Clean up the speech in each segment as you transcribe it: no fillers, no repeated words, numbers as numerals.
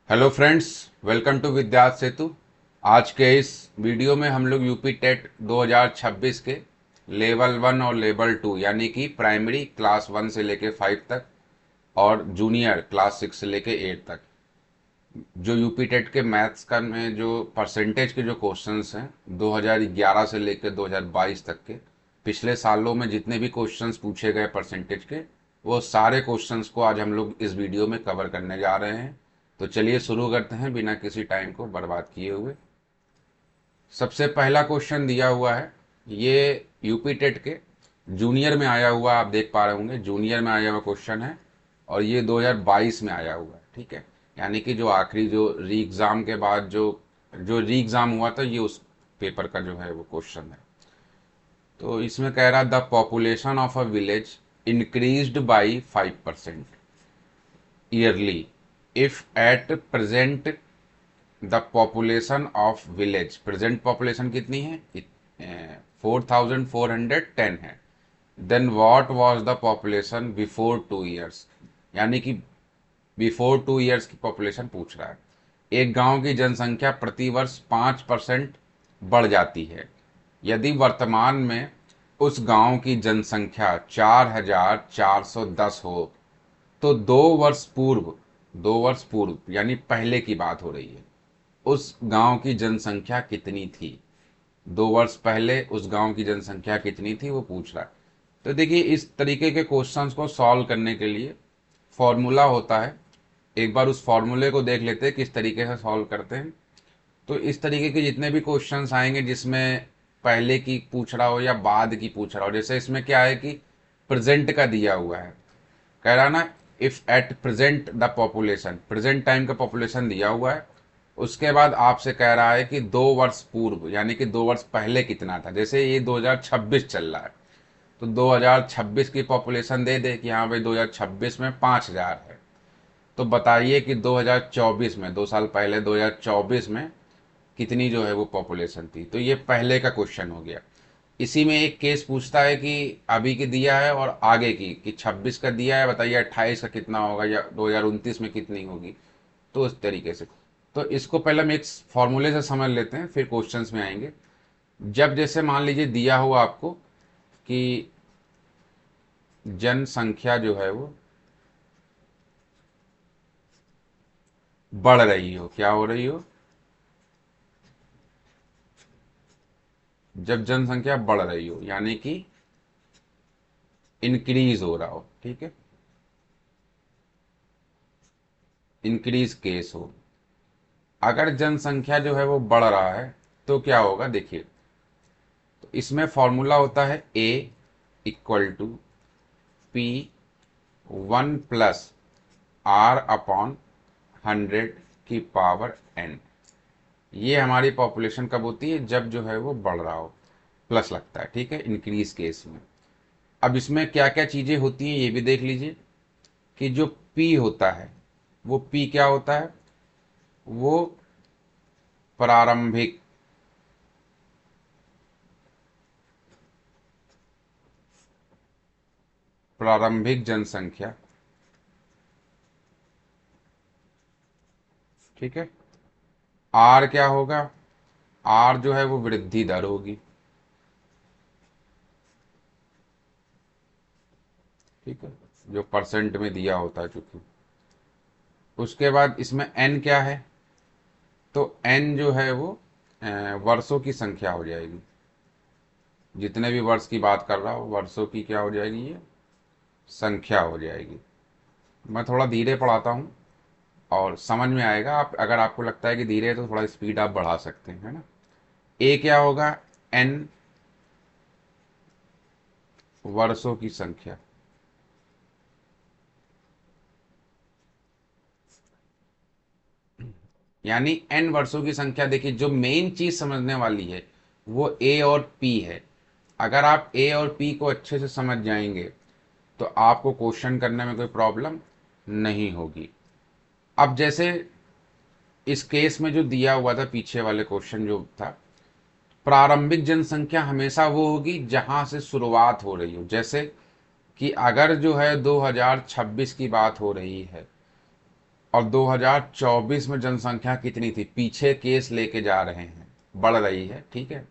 Hello friends, welcome to विद्यार्थ सेतु। आज के इस वीडियो में हम लोग यूपी टेट 2026 के लेवल 1 और लेवल 2 यानी कि प्राइमरी क्लास 1 से लेके 5 तक और जूनियर क्लास 6 से लेके 8 तक जो यूपी टेट के मैथ्स का में जो परसेंटेज के जो क्वेश्चंस हैं 2011 से लेकर 2022 तक के पिछले सालों में जितने भी क्वेश्चंस पूछे गए परसेंटेज के, वो सारे क्वेश्चंस को आज हम लोग इस वीडियो में कवर करने जा रहे हैं। तो चलिए शुरू करते हैं बिना किसी टाइम को बर्बाद किए हुए। सबसे पहला क्वेश्चन दिया हुआ है, ये यूपी टेट के जूनियर में आया हुआ, आप देख पा रहे होंगे जूनियर में आया हुआ क्वेश्चन है और ये 2022 में आया हुआ है। ठीक है, यानी कि जो आखिरी जो री एग्ज़ाम के बाद जो जो री एग्ज़ाम हुआ था, ये उस पेपर का जो है वो क्वेश्चन है। तो इसमें कह रहा the population of a village increased by 5% yearly if at present the population of village, present population कितनी है? 4410 है। Then what was the population before 2 years, यानी कि बिफोर 2 ईयर्स की पॉपुलेशन पूछ रहा है। एक गांव की जनसंख्या प्रति वर्ष 5% बढ़ जाती है। यदि वर्तमान में उस गांव की जनसंख्या 4410 हो तो 2 वर्ष पूर्व यानी पहले की बात हो रही है, उस गांव की जनसंख्या कितनी थी? 2 वर्ष पहले उस गांव की जनसंख्या कितनी थी वो पूछ रहा है। तो देखिए, इस तरीके के क्वेश्चंस को सॉल्व करने के लिए फॉर्मूला होता है। एक बार उस फॉर्मूले को देख लेते हैं किस तरीके से सॉल्व करते हैं। तो इस तरीके के जितने भी क्वेश्चंस आएंगे जिसमें पहले की पूछ रहा हो या बाद की पूछ रहा हो, जैसे इसमें क्या है कि प्रेजेंट का दिया हुआ है, कह रहा ना if at present the population, present time का पॉपुलेशन दिया हुआ है। उसके बाद आपसे कह रहा है कि 2 वर्ष पूर्व यानी कि 2 वर्ष पहले कितना था। जैसे ये 2026 चल रहा है तो 2026 की पॉपुलेशन दे दे कि हाँ भाई 2026 में 5000 है। तो बताइए कि 2024 में, 2 साल पहले 2024 में कितनी जो है वो पॉपुलेशन थी। तो ये पहले का क्वेश्चन हो गया। इसी में एक केस पूछता है कि अभी की दिया है और आगे की कि 26 का दिया है, बताइए 28 का कितना होगा या 2029 में कितनी होगी। तो उस तरीके से, तो इसको पहले हम एक फॉर्मूले से समझ लेते हैं फिर क्वेश्चंस में आएंगे। जब जैसे मान लीजिए दिया हो आपको कि जनसंख्या जो है वो बढ़ रही हो, क्या हो रही हो? जब जनसंख्या बढ़ रही हो यानी कि इंक्रीज हो रहा हो, ठीक है, इंक्रीज केस हो। अगर जनसंख्या जो है वो बढ़ रहा है तो क्या होगा, देखिए। तो इसमें फॉर्मूला होता है ए इक्वल टू पी 1 + R/100 की पावर n। ये हमारी पॉपुलेशन कब होती है? जब जो है वो बढ़ रहा हो, प्लस लगता है, ठीक है, इंक्रीज केस में। अब इसमें क्या क्या चीजें होती हैं ये भी देख लीजिए कि जो पी होता है वो पी क्या होता है? वो प्रारंभिक प्रारंभिक जनसंख्या, ठीक है। आर क्या होगा? आर जो है वो वृद्धि दर होगी, ठीक है, जो परसेंट में दिया होता है चूंकि। उसके बाद इसमें एन क्या है? तो एन जो है वो वर्षों की संख्या हो जाएगी। जितने भी वर्ष की बात कर रहा हूँ वर्षों की क्या हो जाएगी? ये संख्या हो जाएगी। मैं थोड़ा धीरे पढ़ाता हूँ और समझ में आएगा। आप अगर आपको लगता है कि धीरे है तो थोड़ा स्पीड आप बढ़ा सकते हैं, है ना। ए क्या होगा? एन वर्षों की संख्या, यानी एन वर्षों की संख्या। देखिए, जो मेन चीज समझने वाली है वो ए और पी है। अगर आप ए और पी को अच्छे से समझ जाएंगे तो आपको क्वेश्चन करने में कोई प्रॉब्लम नहीं होगी। अब जैसे इस केस में जो दिया हुआ था, पीछे वाले क्वेश्चन जो था, प्रारंभिक जनसंख्या हमेशा वो होगी जहां से शुरुआत हो रही हो। जैसे कि अगर जो है 2026 की बात हो रही है और 2024 में जनसंख्या कितनी थी, पीछे केस लेके जा रहे हैं, बढ़ रही है, ठीक है,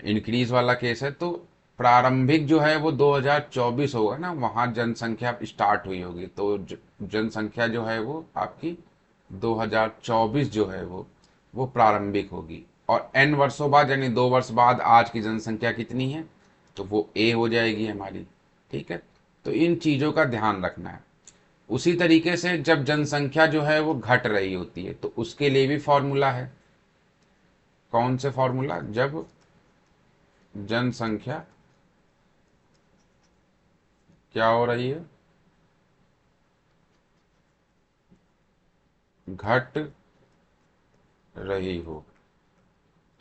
इंक्रीज वाला केस है। तो प्रारंभिक जो है वो 2024 होगा ना, वहां जनसंख्या स्टार्ट हुई होगी, तो जनसंख्या जो है वो आपकी 2024 जो है वो प्रारंभिक होगी। और n वर्षों बाद यानी 2 वर्ष बाद आज की जनसंख्या कितनी है, तो वो a हो जाएगी हमारी, ठीक है। तो इन चीज़ों का ध्यान रखना है। उसी तरीके से जब जनसंख्या जो है वो घट रही होती है तो उसके लिए भी फॉर्मूला है। कौन से फॉर्मूला, जब जनसंख्या क्या हो रही है, घट रही हो,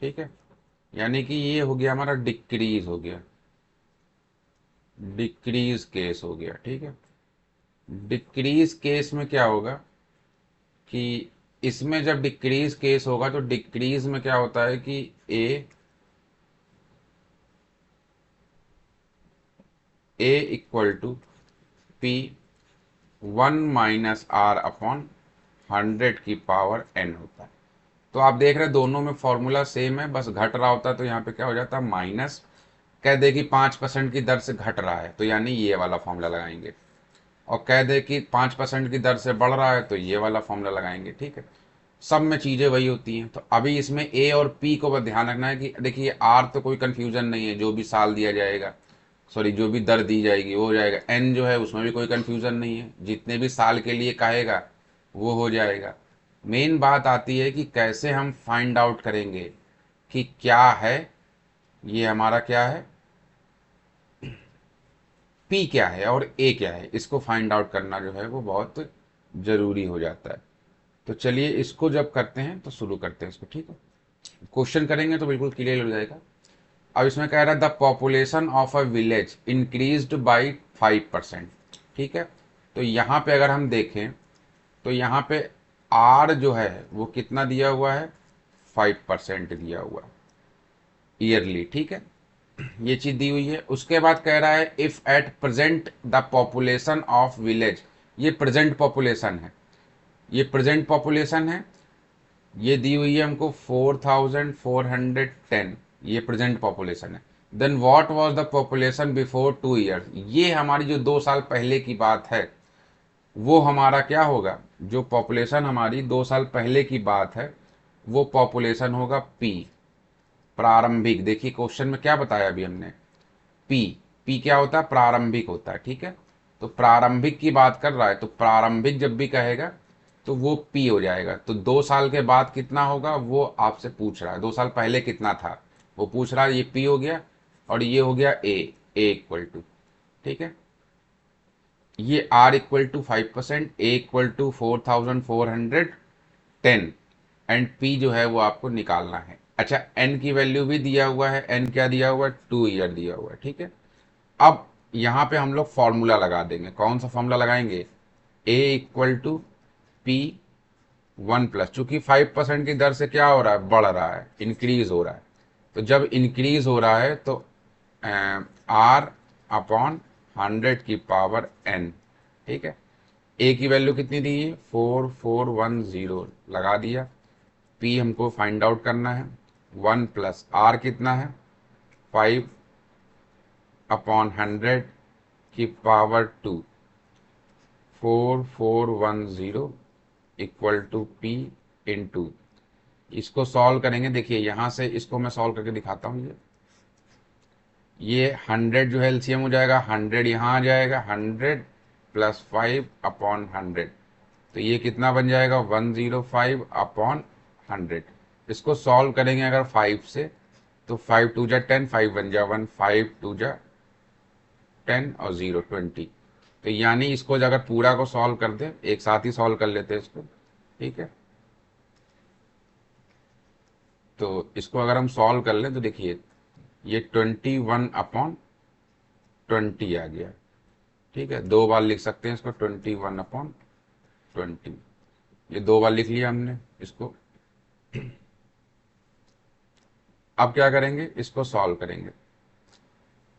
ठीक है, यानी कि ये हो गया हमारा डिक्रीज हो गया, डिक्रीज केस हो गया, ठीक है। डिक्रीज केस में क्या होगा कि इसमें जब डिक्रीज केस होगा तो डिक्रीज में क्या होता है कि ए इक्वल टू पी 1 - r/100 की पावर n होता है। तो आप देख रहे हैं दोनों में फॉर्मूला सेम है, बस घट रहा होता है तो यहाँ पे क्या हो जाता है माइनस, कह दे कि 5% की दर से घट रहा है तो यानी ये वाला फॉर्मूला लगाएंगे, और कह दे कि 5% की दर से बढ़ रहा है तो ये वाला फॉर्मूला लगाएंगे, ठीक है। सब में चीज़ें वही होती हैं। तो अभी इसमें ए और पी को बस ध्यान रखना है कि देखिए आर तो कोई कन्फ्यूजन नहीं है, जो भी साल दिया जाएगा, सॉरी जो भी दर दी जाएगी वो हो जाएगा। एन जो है उसमें भी कोई कन्फ्यूजन नहीं है, जितने भी साल के लिए कहेगा वो हो जाएगा। मेन बात आती है कि कैसे हम फाइंड आउट करेंगे कि क्या है, ये हमारा क्या है, पी क्या है और ए क्या है, इसको फाइंड आउट करना जो है वो बहुत ज़रूरी हो जाता है। तो चलिए इसको जब करते हैं तो शुरू करते हैं इसको, ठीक है। क्वेश्चन करेंगे तो बिल्कुल क्लियर हो जाएगा। अब इसमें कह रहा है the population of a village increased by 5%, ठीक है। तो यहाँ पे अगर हम देखें तो यहाँ पे आर जो है वो कितना दिया हुआ है, 5% दिया हुआ ईयरली, ठीक है, ये चीज दी हुई है। उसके बाद कह रहा है if at present the population of village, ये प्रेजेंट पॉपुलेशन है, ये प्रेजेंट पॉपुलेशन है, ये दी हुई है हमको 4410, ये प्रेजेंट पॉपुलेशन है। Then what was the population before 2 years, ये हमारी जो 2 साल पहले की बात है वो हमारा क्या होगा, जो पॉपुलेशन हमारी 2 साल पहले की बात है वो पॉपुलेशन होगा पी, प्रारंभिक। देखिए क्वेश्चन में क्या बताया अभी हमने, पी, पी क्या होता है, प्रारंभिक होता है, ठीक है। तो प्रारंभिक की बात कर रहा है तो प्रारंभिक जब भी कहेगा तो वो पी हो जाएगा। तो 2 साल के बाद कितना होगा वो आपसे पूछ रहा है, 2 साल पहले कितना था वो पूछ रहा है, ये पी हो गया और ये हो गया ए इक्वल टू, ठीक है। ये R equal to 5%, A equal to 4410 and P जो है वो आपको निकालना है। अच्छा एन की वैल्यू भी दिया हुआ है, एन क्या दिया हुआ है, 2 ईयर दिया हुआ है, ठीक है। अब यहाँ पे हम लोग फॉर्मूला लगा देंगे, कौन सा फॉर्मूला लगाएंगे, ए इक्वल टू पी 1 प्लस, चूंकि 5% की दर से क्या हो रहा है, बढ़ रहा है, इंक्रीज हो रहा है। तो जब इंक्रीज हो रहा है तो R/100 की पावर n, ठीक है। ए की वैल्यू कितनी दी है, 4410 लगा दिया। पी हमको फाइंड आउट करना है, 1 + r कितना है, 5/100 की power 2, 4410 equal to P into, इसको सॉल्व करेंगे। देखिए यहाँ से इसको मैं सॉल्व करके दिखाता हूँ। ये 100 जो है एलसीएम हो जाएगा, 100 यहाँ आ जाएगा, 100 + 5/100, तो ये कितना बन जाएगा, 105/100। इसको सॉल्व करेंगे अगर 5 से तो 5 2 जा 10, 5 1 जा 1, 5 2 जा 10 और 0 20। तो यानी इसको अगर पूरा को सॉल्व कर दे, एक साथ ही सॉल्व कर लेते हैं इसको, ठीक है। तो इसको अगर हम सॉल्व कर लें तो देखिए ये 21/20 आ गया, ठीक है। 2 बार लिख सकते हैं इसको, 21/20, ये 2 बार लिख लिया हमने इसको। अब क्या करेंगे, इसको सॉल्व करेंगे।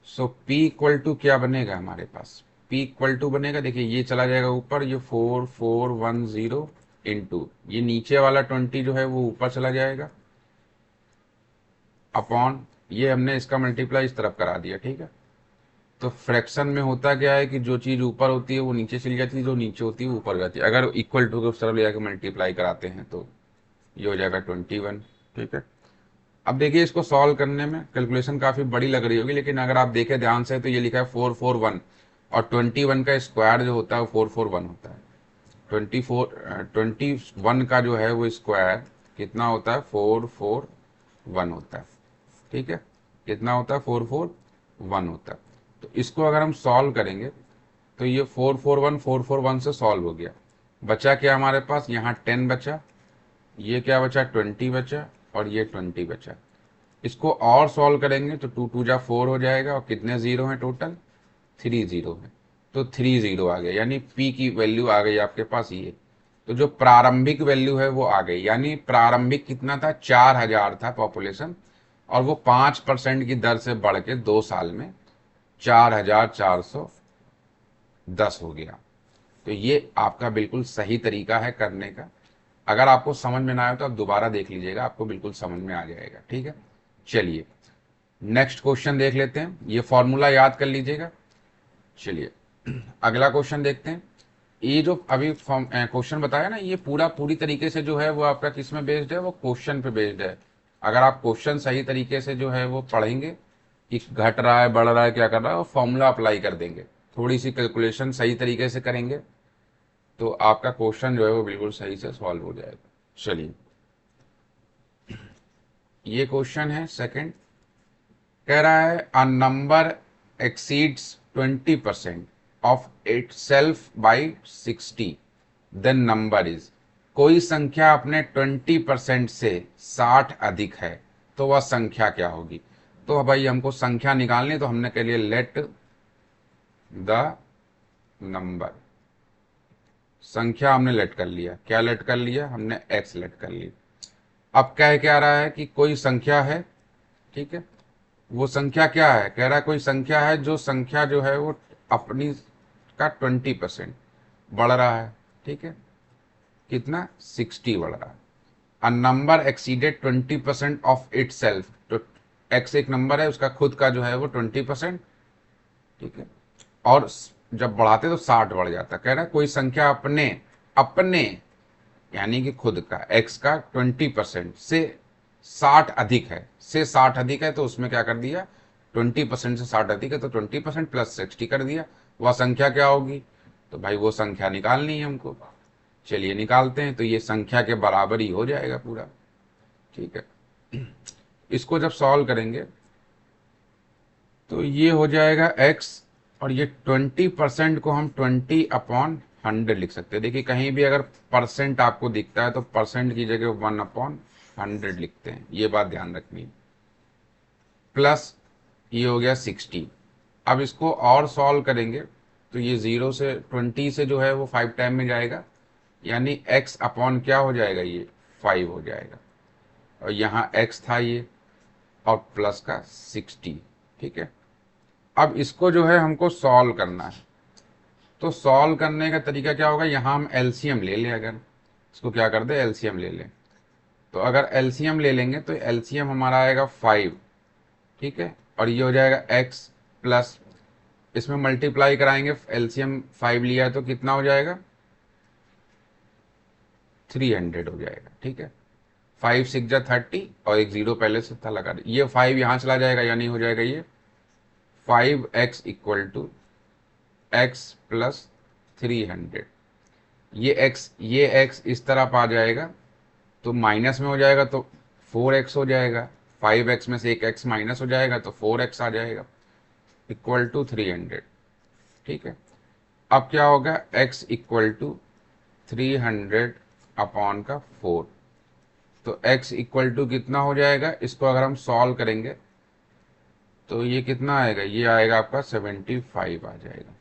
सो P इक्वल टू क्या बनेगा हमारे पास, P इक्वल टू बनेगा, देखिए ये चला जाएगा ऊपर, ये 4410 इंटू ये नीचे वाला 20 जो है वो ऊपर चला जाएगा अपॉन ये हमने इसका मल्टीप्लाई इस तरफ करा दिया, ठीक है। तो फ्रैक्शन में होता क्या है कि जो चीज़ ऊपर होती है वो नीचे चली जाती है, जो नीचे होती है वो ऊपर जाती है। अगर इक्वल टू के उस तरफ ले जाकर मल्टीप्लाई कराते हैं तो ये हो जाएगा 21, ठीक है। अब देखिए इसको सॉल्व करने में कैलकुलेशन काफ़ी बड़ी लग रही होगी, लेकिन अगर आप देखें ध्यान से तो ये लिखा है 441 और 21 का स्क्वायर जो होता है वो 441 होता है। 21 का जो है वो स्क्वायर कितना होता है, 441 होता है, ठीक है। कितना होता है, 441 होता है। तो इसको अगर हम सॉल्व करेंगे तो ये 441 से सॉल्व हो गया। बचा क्या हमारे पास, यहाँ 10 बचा, ये क्या बचा, 20 बचा और ये 20 बचा। इसको और सॉल्व करेंगे तो 2 2 जा 4 हो जाएगा और कितने जीरो हैं टोटल, 3 जीरो है। तो 3 जीरो आ गया, यानी पी की वैल्यू आ गई आपके पास ये। तो जो प्रारंभिक वैल्यू है वो आ गई, यानी प्रारंभिक कितना था, 4000 था पॉपुलेशन, और वो 5% की दर से बढ़ के 2 साल में 4410 हो गया। तो ये आपका बिल्कुल सही तरीका है करने का। अगर आपको समझ में ना आए तो आप दोबारा देख लीजिएगा, आपको बिल्कुल समझ में आ जाएगा, ठीक है। चलिए नेक्स्ट क्वेश्चन देख लेते हैं, ये फॉर्मूला याद कर लीजिएगा। चलिए अगला क्वेश्चन देखते हैं। ये जो अभी क्वेश्चन बताया ना, ये पूरी तरीके से जो है वो आपका किस में बेस्ड है, वो क्वेश्चन पे बेस्ड है। अगर आप क्वेश्चन सही तरीके से जो है वो पढ़ेंगे कि घट रहा है बढ़ रहा है क्या कर रहा है, वो फॉर्मूला अप्लाई कर देंगे, थोड़ी सी कैलकुलेशन सही तरीके से करेंगे तो आपका क्वेश्चन जो है वो बिल्कुल सही से सॉल्व हो जाएगा। चलिए ये क्वेश्चन है सेकंड, कह रहा है a number exceeds 20% of itself by 60, then number is, कोई संख्या अपने 20% से 60 अधिक है तो वह संख्या क्या होगी। तो भाई हमको संख्या निकालनी, तो हमने कह लिया लेट द नंबर, संख्या हमने लेट कर लिया, क्या लेट कर लिया हमने, एक्स लेट कर लिया। अब कह क्या रहा है कि कोई संख्या है, ठीक है, वो संख्या क्या है, कह रहा है कोई संख्या है जो संख्या जो है वो अपनी का 20% बढ़ रहा है, ठीक है, कितना 60 बढ़ रहा है। A number exceeded 20% of it self, तो एक्स एक नंबर है उसका खुद का जो है वो 20%, ठीक है, और जब बढ़ाते तो 60 बढ़ जाता। कह रहा है कोई संख्या अपने अपने यानी कि खुद का एक्स का 20% से 60 अधिक है, से 60 अधिक है, तो उसमें क्या कर दिया, 20% से 60 अधिक है तो 20% प्लस 60 कर दिया। वह संख्या क्या होगी, तो भाई वो संख्या निकालनी है हमको। चलिए निकालते हैं, तो ये संख्या के बराबर ही हो जाएगा पूरा, ठीक है। इसको जब सॉल्व करेंगे तो ये हो जाएगा x, और ये 20% को हम 20/100 लिख सकते हैं। देखिए कहीं भी अगर परसेंट आपको दिखता है तो परसेंट की जगह 1/100 लिखते हैं, ये बात ध्यान रखनी है। प्लस ये हो गया 60। अब इसको और सॉल्व करेंगे तो ये 0 से 20 से जो है वो 5 टाइम में जाएगा, यानी x अपॉन क्या हो जाएगा, ये 5 हो जाएगा, और यहाँ x था ये, और प्लस का 60, ठीक है। अब इसको जो है हमको सॉल्व करना है, तो सॉल्व करने का तरीका क्या होगा, यहाँ हम एलसीएम ले लें, अगर इसको क्या कर दे एलसीएम ले लें, तो अगर एलसीएम ले लेंगे तो एलसीएम हमारा आएगा 5, ठीक है, और ये हो जाएगा x प्लस, इसमें मल्टीप्लाई कराएंगे, एलसीएम 5 लिया है तो कितना हो जाएगा, 300 हो जाएगा, ठीक है। 5 6 जा 30 और एक जीरो पहले से था लगा, ये 5 यहाँ चला जाएगा, यानी हो जाएगा ये 5x equal to x plus 300। ये x इस तरफ आ जाएगा तो माइनस में हो जाएगा, तो 4x हो जाएगा, 5x में से एक x माइनस हो जाएगा तो 4x आ जाएगा इक्वल टू 300, ठीक है। अब क्या होगा, x इक्वल टू 300 अपॉन का 4, तो x इक्वल टू कितना हो जाएगा, इसको अगर हम सॉल्व करेंगे तो ये कितना आएगा, ये आएगा आपका 75 आ जाएगा,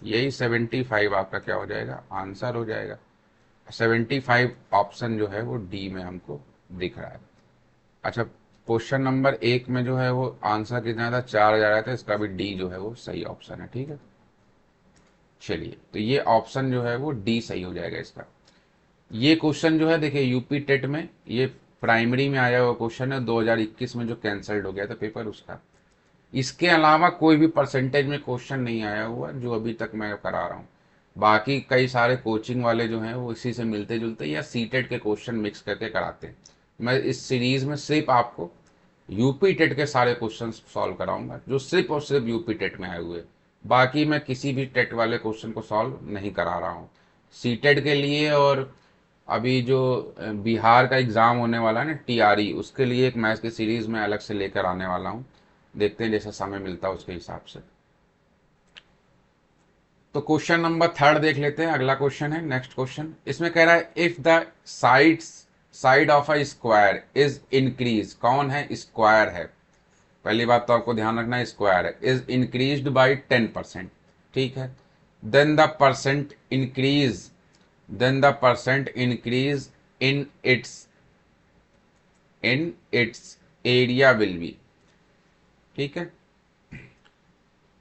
यही 75 आपका क्या हो जाएगा, आंसर हो जाएगा। 75 ऑप्शन जो है वो डी में हमको दिख रहा है। अच्छा क्वेश्चन नंबर 1 में जो है वो आंसर कितना था, 4000 आया था, इसका भी डी जो है वो सही ऑप्शन है, ठीक है। चलिए, तो ये ऑप्शन जो है वो डी सही हो जाएगा इसका। ये क्वेश्चन जो है देखिए यूपी टेट में, ये प्राइमरी में आया हुआ क्वेश्चन है 2021 में, जो कैंसल्ड हो गया था पेपर उसका। इसके अलावा कोई भी परसेंटेज में क्वेश्चन नहीं आया हुआ जो अभी तक मैं करा रहा हूँ। बाकी कई सारे कोचिंग वाले जो हैं वो इसी से मिलते जुलते या सीटेट के क्वेश्चन मिक्स करके कराते हैं। मैं इस सीरीज में सिर्फ आपको यूपी टेट के सारे क्वेश्चन सॉल्व कराऊंगा जो सिर्फ और सिर्फ यूपी टेट में आए हुए। बाकी मैं किसी भी टेट वाले क्वेश्चन को सॉल्व नहीं करा रहा हूँ। सीटेट के लिए और अभी जो बिहार का एग्ज़ाम होने वाला है ना टीआरई, उसके लिए एक मैथ्स की सीरीज़ में अलग से लेकर आने वाला हूँ। देखते हैं जैसा समय मिलता है उसके हिसाब से। तो क्वेश्चन नंबर 3 देख लेते हैं। अगला क्वेश्चन है, नेक्स्ट क्वेश्चन। इसमें कह रहा है if the side of a square is increase, कौन है स्क्वायर है, पहली बात तो आपको ध्यान रखना है स्क्वायर है, इज इंक्रीज्ड बाई 10%, ठीक है। Then the percent increase, then the percent increase in its area will be, ठीक है।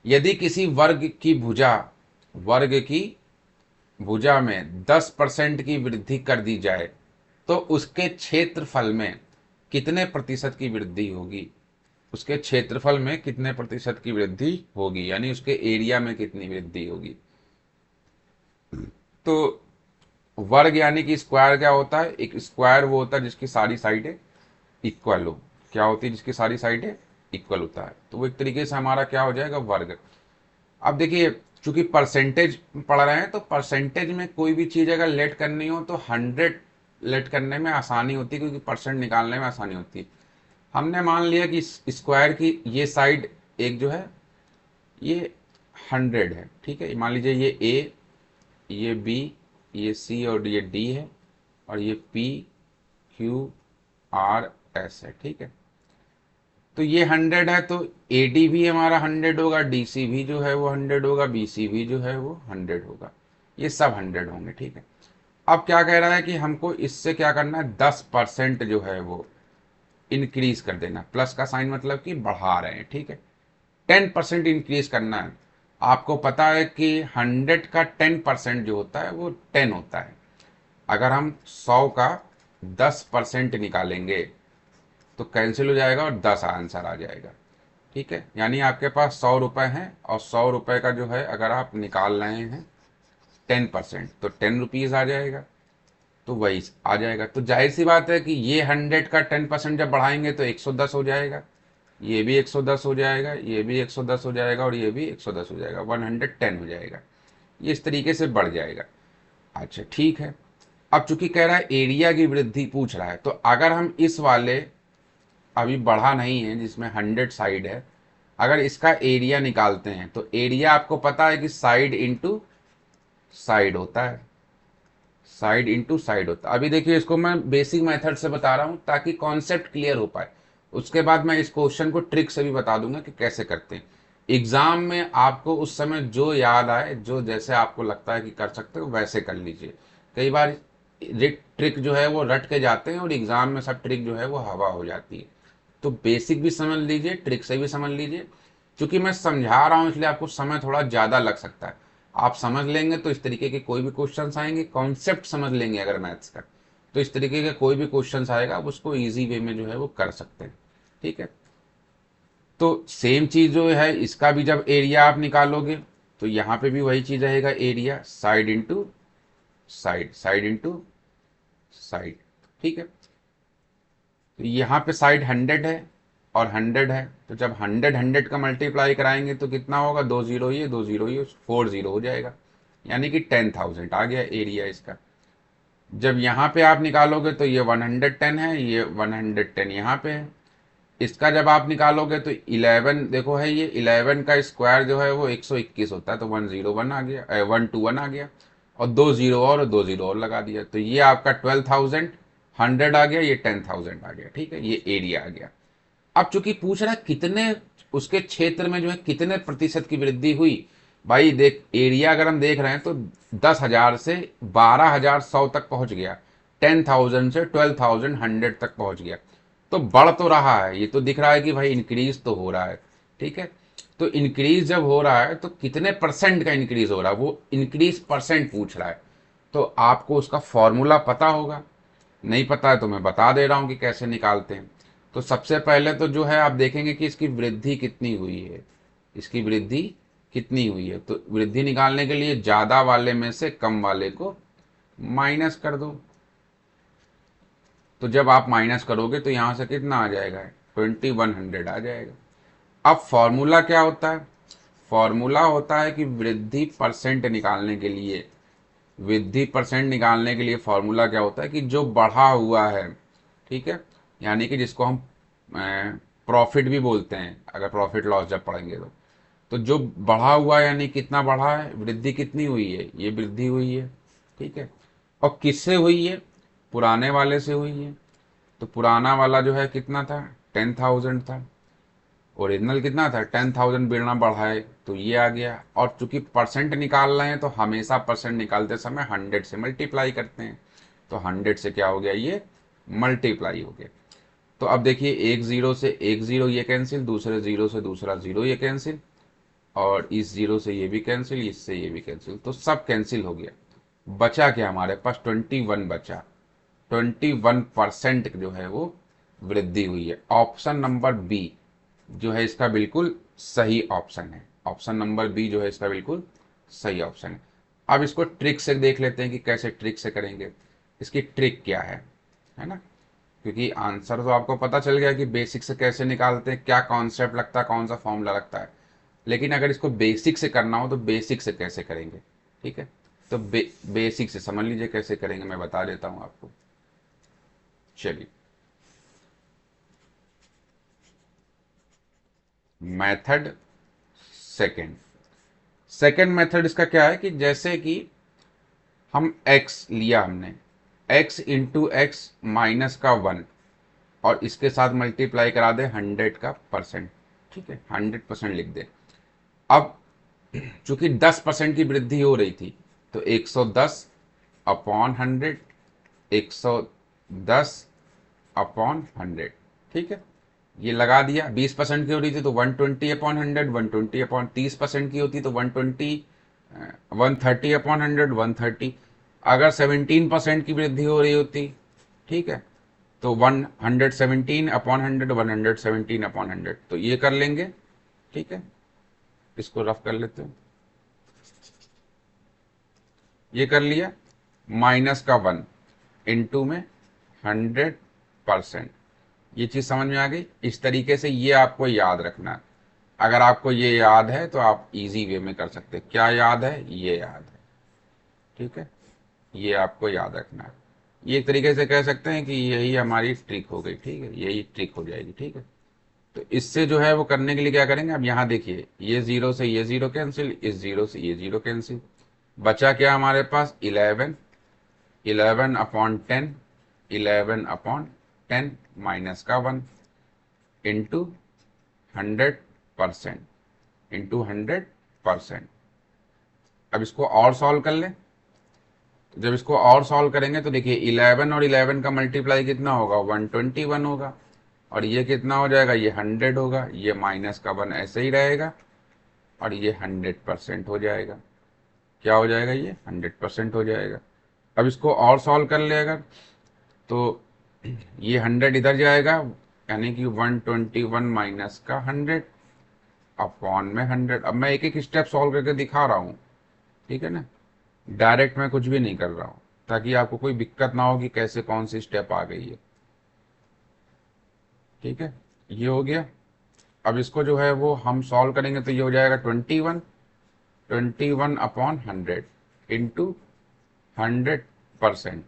यदि किसी वर्ग की भुजा में 10% की वृद्धि कर दी जाए तो उसके क्षेत्रफल में कितने प्रतिशत की वृद्धि होगी, उसके क्षेत्रफल में कितने प्रतिशत की वृद्धि होगी, यानी उसके एरिया में कितनी वृद्धि होगी। तो वर्ग यानी कि स्क्वायर क्या होता है, एक स्क्वायर वो होता है जिसकी सारी साइडें इक्वल हो। क्या होती है, जिसकी सारी साइडें इक्वल होता है, तो वो एक तरीके से हमारा क्या हो जाएगा, वर्ग। अब देखिए चूंकि परसेंटेज पढ़ रहे हैं तो परसेंटेज में कोई भी चीज़ अगर लेट करनी हो तो 100 लेट करने में आसानी होती है, क्योंकि परसेंट निकालने में आसानी होती है। हमने मान लिया कि स्क्वायर की ये साइड एक जो है ये 100 है, ठीक है। मान लीजिए ये ए, ये बी, ये सी और ये डी है, और ये पी क्यू आर एस है, ठीक है। तो ये 100 है, तो ए डी भी हमारा 100 होगा, डी सी भी जो है वो 100 होगा, बी सी भी जो है वो 100 होगा, ये सब 100 होंगे, ठीक है। अब क्या कह रहा है कि हमको इससे क्या करना है, 10% जो है वो इंक्रीज कर देना। प्लस का साइन मतलब कि बढ़ा रहे हैं, ठीक है। 10% इंक्रीज करना है। आपको पता है कि 100 का 10% जो होता है वो 10 होता है। अगर हम 100 का 10% निकालेंगे तो कैंसिल हो जाएगा और 10 आंसर आ जाएगा, ठीक है। यानी आपके पास 100 रुपये हैं, और 100 रुपये का जो है अगर आप निकाल रहे हैं 10% तो 10 रुपीज़ आ जाएगा, तो वही आ जाएगा। तो जाहिर सी बात है कि ये 100 का 10% जब बढ़ाएंगे तो 110 हो जाएगा, ये भी 110 हो जाएगा, ये भी 110 हो जाएगा, और ये भी 110 हो जाएगा, 110 हो जाएगा। ये इस तरीके से बढ़ जाएगा। अच्छा ठीक है। अब चूंकि कह रहा है एरिया की वृद्धि पूछ रहा है, तो अगर हम इस वाले अभी बढ़ा नहीं है जिसमें 100 साइड है, अगर इसका एरिया निकालते हैं तो एरिया आपको पता है कि साइड इंटू साइड होता है, साइड इंटू साइड होता है। अभी देखिए इसको मैं बेसिक मेथड से बता रहा हूं ताकि कॉन्सेप्ट क्लियर हो पाए, उसके बाद मैं इस क्वेश्चन को ट्रिक से भी बता दूंगा कि कैसे करते हैं। एग्जाम में आपको उस समय जो याद आए, जो जैसे आपको लगता है कि कर सकते हो वैसे कर लीजिए। कई बार ट्रिक जो है वो रट के जाते हैं और एग्जाम में सब ट्रिक जो है वो हवा हो जाती है। तो बेसिक भी समझ लीजिए, ट्रिक से भी समझ लीजिए। क्योंकि मैं समझा रहा हूँ इसलिए आपको समय थोड़ा ज़्यादा लग सकता है। आप समझ लेंगे तो इस तरीके के कोई भी क्वेश्चंस आएंगे, कॉन्सेप्ट समझ लेंगे अगर मैथ्स का, तो इस तरीके का कोई भी क्वेश्चंस आएगा आप उसको ईजी वे में जो है वो कर सकते हैं, ठीक है। तो सेम चीज़ जो है इसका भी जब एरिया आप निकालोगे तो यहाँ पे भी वही चीज़ रहेगा, area side into side, side into side, ठीक है। तो यहाँ पे साइड 100 है और 100 है, तो जब 100 का मल्टीप्लाई कराएंगे तो कितना होगा, 2 जीरो ये 2 जीरो ये 4 जीरो हो जाएगा, यानी कि 10,000 आ गया एरिया इसका। जब यहाँ पे आप निकालोगे तो ये 110 है, ये 110 यहाँ पे है। इसका जब आप निकालोगे तो 11 देखो है, ये 11 का स्क्वायर जो है वो 121 होता है, तो 101 आ गया, 121 आ गया, और 2 जीरो और 2 जीरो और लगा दिया, तो ये आपका 12,100 आ गया, ये 10,000 आ गया, ठीक है। ये एरिया आ गया। अब चूंकि पूछ रहा है कितने उसके क्षेत्र में जो है कितने प्रतिशत की वृद्धि हुई, भाई देख एरिया अगर हम देख रहे हैं तो 10,000 से 12,100 तक पहुंच गया, 10,000 से 12,100 तक पहुंच गया, तो बढ़ तो रहा है, ये तो दिख रहा है कि भाई इंक्रीज तो हो रहा है, ठीक है। तो इंक्रीज जब हो रहा है तो कितने परसेंट का इंक्रीज हो रहा है, वो इंक्रीज परसेंट पूछ रहा है। तो आपको उसका फॉर्मूला पता होगा, नहीं पता है तो मैं बता दे रहा हूं कि कैसे निकालते हैं। तो सबसे पहले तो जो है आप देखेंगे कि इसकी वृद्धि कितनी हुई है, इसकी वृद्धि कितनी हुई है। तो वृद्धि निकालने के लिए ज्यादा वाले में से कम वाले को माइनस कर दो। तो जब आप माइनस करोगे तो यहां से कितना आ जाएगा, 2100 आ जाएगा। अब फॉर्मूला क्या होता है, फॉर्मूला होता है कि वृद्धि परसेंट निकालने के लिए, वृद्धि परसेंट निकालने के लिए फॉर्मूला क्या होता है कि जो बढ़ा हुआ है, ठीक है, यानी कि जिसको हम प्रॉफिट भी बोलते हैं अगर प्रॉफिट लॉस जब पढ़ेंगे तो जो बढ़ा हुआ है यानी कितना बढ़ा है, वृद्धि कितनी हुई है, ये वृद्धि हुई है, ठीक है। और किससे हुई है, पुराने वाले से हुई है। तो पुराना वाला जो है कितना था, 10,000 था, ओरिजिनल कितना था 10,000, बिना बढ़ाए तो ये आ गया। और चूंकि परसेंट निकाल रहे हैं तो हमेशा परसेंट निकालते समय 100 से मल्टीप्लाई करते हैं। तो 100 से क्या हो गया, ये मल्टीप्लाई हो गया। तो अब देखिए एक जीरो से एक जीरो ये कैंसिल, दूसरे जीरो से दूसरा जीरो ये कैंसिल, और इस जीरो से ये भी कैंसिल, इससे ये भी कैंसिल, तो सब कैंसिल हो गया। बचा क्या हमारे पास, 21 बचा। 21% जो है वो वृद्धि हुई है। ऑप्शन नंबर बी जो है इसका बिल्कुल सही ऑप्शन है। ऑप्शन नंबर बी जो है इसका बिल्कुल सही ऑप्शन है। अब इसको ट्रिक से देख लेते हैं कि कैसे ट्रिक से करेंगे, इसकी ट्रिक क्या है ना। क्योंकि आंसर तो आपको पता चल गया कि बेसिक से कैसे निकालते हैं, क्या कॉन्सेप्ट लगता है, कौन सा फॉर्मूला लगता है। लेकिन अगर इसको बेसिक से करना हो तो बेसिक से कैसे करेंगे, ठीक है। तो बेसिक से समझ लीजिए कैसे करेंगे, मैं बता देता हूं आपको। चलिए, मेथड सेकंड, सेकंड मेथड इसका क्या है कि जैसे कि हम x लिया हमने, x इंटू एक्स माइनस का 1 और इसके साथ मल्टीप्लाई करा दे 100 का परसेंट, ठीक है, 100% लिख दे। अब चूंकि 10% की वृद्धि हो रही थी तो 110 अपॉन 100, 110 अपॉन 100, ठीक है, ये लगा दिया। 20% की हो रही थी तो 120 अपॉन 100, 120 अपॉन 30% की होती तो 120, 130 अपॉन 100, 130। अगर 17% की वृद्धि हो रही होती, ठीक है, तो 117 अपॉन 100, 117 अपॉन 100, तो ये कर लेंगे, ठीक है। इसको रफ कर लेते हैं, ये कर लिया। माइनस का 1 इंटू में 100%, ये चीज समझ में आ गई। इस तरीके से ये आपको याद रखना है। अगर आपको ये याद है तो आप इजी वे में कर सकते हैं। क्या याद है, ये याद है, ठीक है, ये आपको याद रखना है। ये एक तरीके से कह सकते हैं कि यही हमारी ट्रिक हो गई, ठीक है, यही ट्रिक हो जाएगी, ठीक है। तो इससे जो है वो करने के लिए क्या करेंगे, अब यहाँ देखिए ये जीरो से ये जीरो कैंसिल, इस जीरो से ये जीरो कैंसिल, बचा क्या हमारे पास 11, 11 अपॉन 10, 11 अपॉन 10 माइनस का 1 इंटू 100%, इंटू 100%। अब इसको और सॉल्व कर लें। तो जब इसको और सॉल्व करेंगे तो देखिए 11 और 11 का मल्टीप्लाई कितना होगा, 121 होगा, और ये कितना हो जाएगा, ये 100 होगा, ये माइनस का 1 ऐसे ही रहेगा, और ये 100% हो जाएगा। क्या हो जाएगा, ये 100% हो जाएगा। अब इसको और सॉल्व कर ले अगर, तो ये 100 इधर जाएगा, यानी कि 121 माइनस का 100 अपॉन में 100। अब मैं एक एक स्टेप सॉल्व करके दिखा रहा हूँ, ठीक है ना, डायरेक्ट मैं कुछ भी नहीं कर रहा हूँ, ताकि आपको कोई दिक्कत ना हो कि कैसे कौन सी स्टेप आ गई है, ठीक है। ये हो गया। अब इसको जो है वो हम सॉल्व करेंगे तो ये हो जाएगा 21, 21 अपॉन 100 इंटू 100%।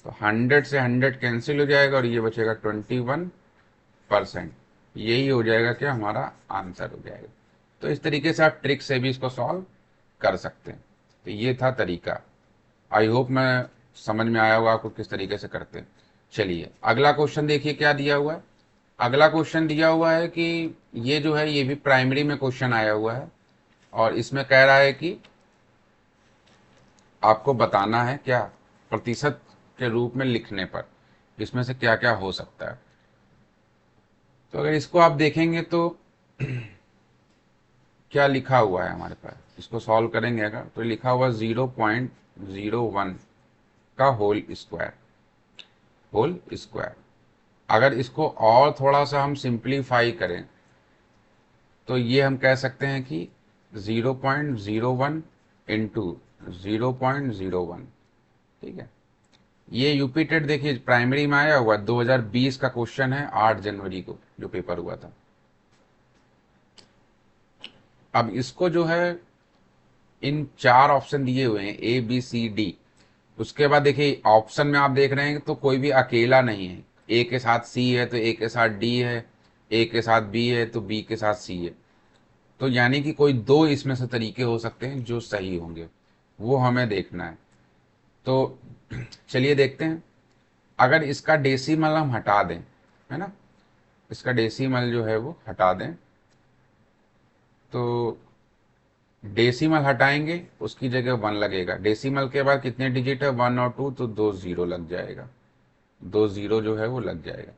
तो 100 से 100 कैंसिल हो जाएगा और ये बचेगा 21%। यही हो जाएगा क्या, हमारा आंसर हो जाएगा। तो इस तरीके से आप ट्रिक से भी इसको सॉल्व कर सकते हैं। तो ये था तरीका। आई होप मैं समझ में आया होगा आपको किस तरीके से करते हैं। चलिए अगला क्वेश्चन देखिए क्या दिया हुआ है। अगला क्वेश्चन दिया हुआ है कि ये जो है ये भी प्राइमरी में क्वेश्चन आया हुआ है, और इसमें कह रहा है कि आपको बताना है क्या, प्रतिशत के रूप में लिखने पर इसमें से क्या क्या हो सकता है। तो अगर इसको आप देखेंगे तो क्या लिखा हुआ है हमारे पास, इसको सॉल्व करेंगे अगर तो लिखा हुआ 0.01 का होल स्क्वायर। अगर इसको और थोड़ा सा हम सिंप्लीफाई करें तो ये हम कह सकते हैं कि 0.01 इंटू 0.01। ठीक है, ये यूपी टेट देखिए प्राइमरी में आया हुआ 2020 का क्वेश्चन है, 8 जनवरी को जो पेपर हुआ था। अब इसको जो है इन 4 ऑप्शन दिए हुए हैं ए बी सी डी। उसके बाद देखिए ऑप्शन में आप देख रहे हैं तो कोई भी अकेला नहीं है। ए के साथ सी है तो ए के साथ डी है, ए के साथ बी है तो बी के साथ सी है। तो यानी कि कोई 2 इसमें से तरीके हो सकते हैं जो सही होंगे, वो हमें देखना है। तो चलिए देखते हैं। अगर इसका डेसिमल हम हटा दें, है ना, इसका डेसिमल जो है वो हटा दें, तो डेसिमल हटाएंगे उसकी जगह 1 लगेगा। डेसिमल के बाद कितने डिजिट है, 1 और 2, तो 2 जीरो लग जाएगा, 2 जीरो जो है वो लग जाएगा।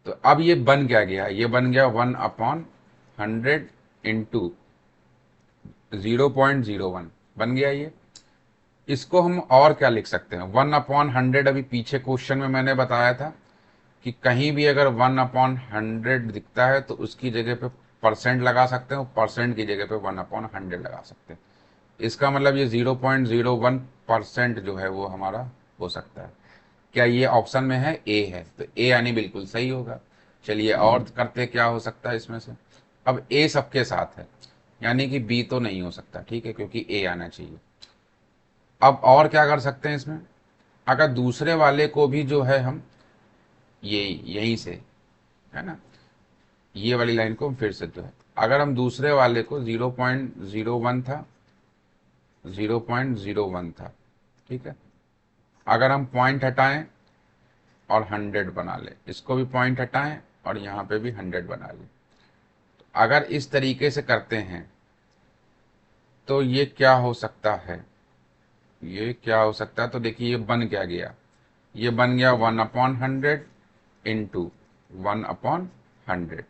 तो अब ये बन क्या गया, ये बन गया 1/100 इंटू 0.01 बन गया ये। इसको हम और क्या लिख सकते हैं, 1/100। अभी पीछे क्वेश्चन में मैंने बताया था कि कहीं भी अगर 1/100 दिखता है तो उसकी जगह पे परसेंट लगा सकते हैं, परसेंट की जगह पे 1/100 लगा सकते हैं। इसका मतलब ये 0.01% जो है वो हमारा हो सकता है। क्या ये ऑप्शन में है, ए है, तो ए यानी बिल्कुल सही होगा। चलिए और करते क्या हो सकता है इसमें से। अब ए सबके साथ है यानी कि बी तो नहीं हो सकता, ठीक है, क्योंकि ए आना चाहिए। अब और क्या कर सकते हैं इसमें, अगर दूसरे वाले को भी जो है हम ये यहीं से, है ना, ये वाली लाइन को हम फिर से जो है, अगर हम दूसरे वाले को 0.01 था, 0.01 था, ठीक है, अगर हम पॉइंट हटाएं और 100 बना ले, इसको भी पॉइंट हटाएं और यहाँ पे भी 100 बना ले, तो अगर इस तरीके से करते हैं तो ये क्या हो सकता है, ये क्या हो सकता है। तो देखिए ये बन क्या गया, ये बन गया 1/100 इंटू 1/100।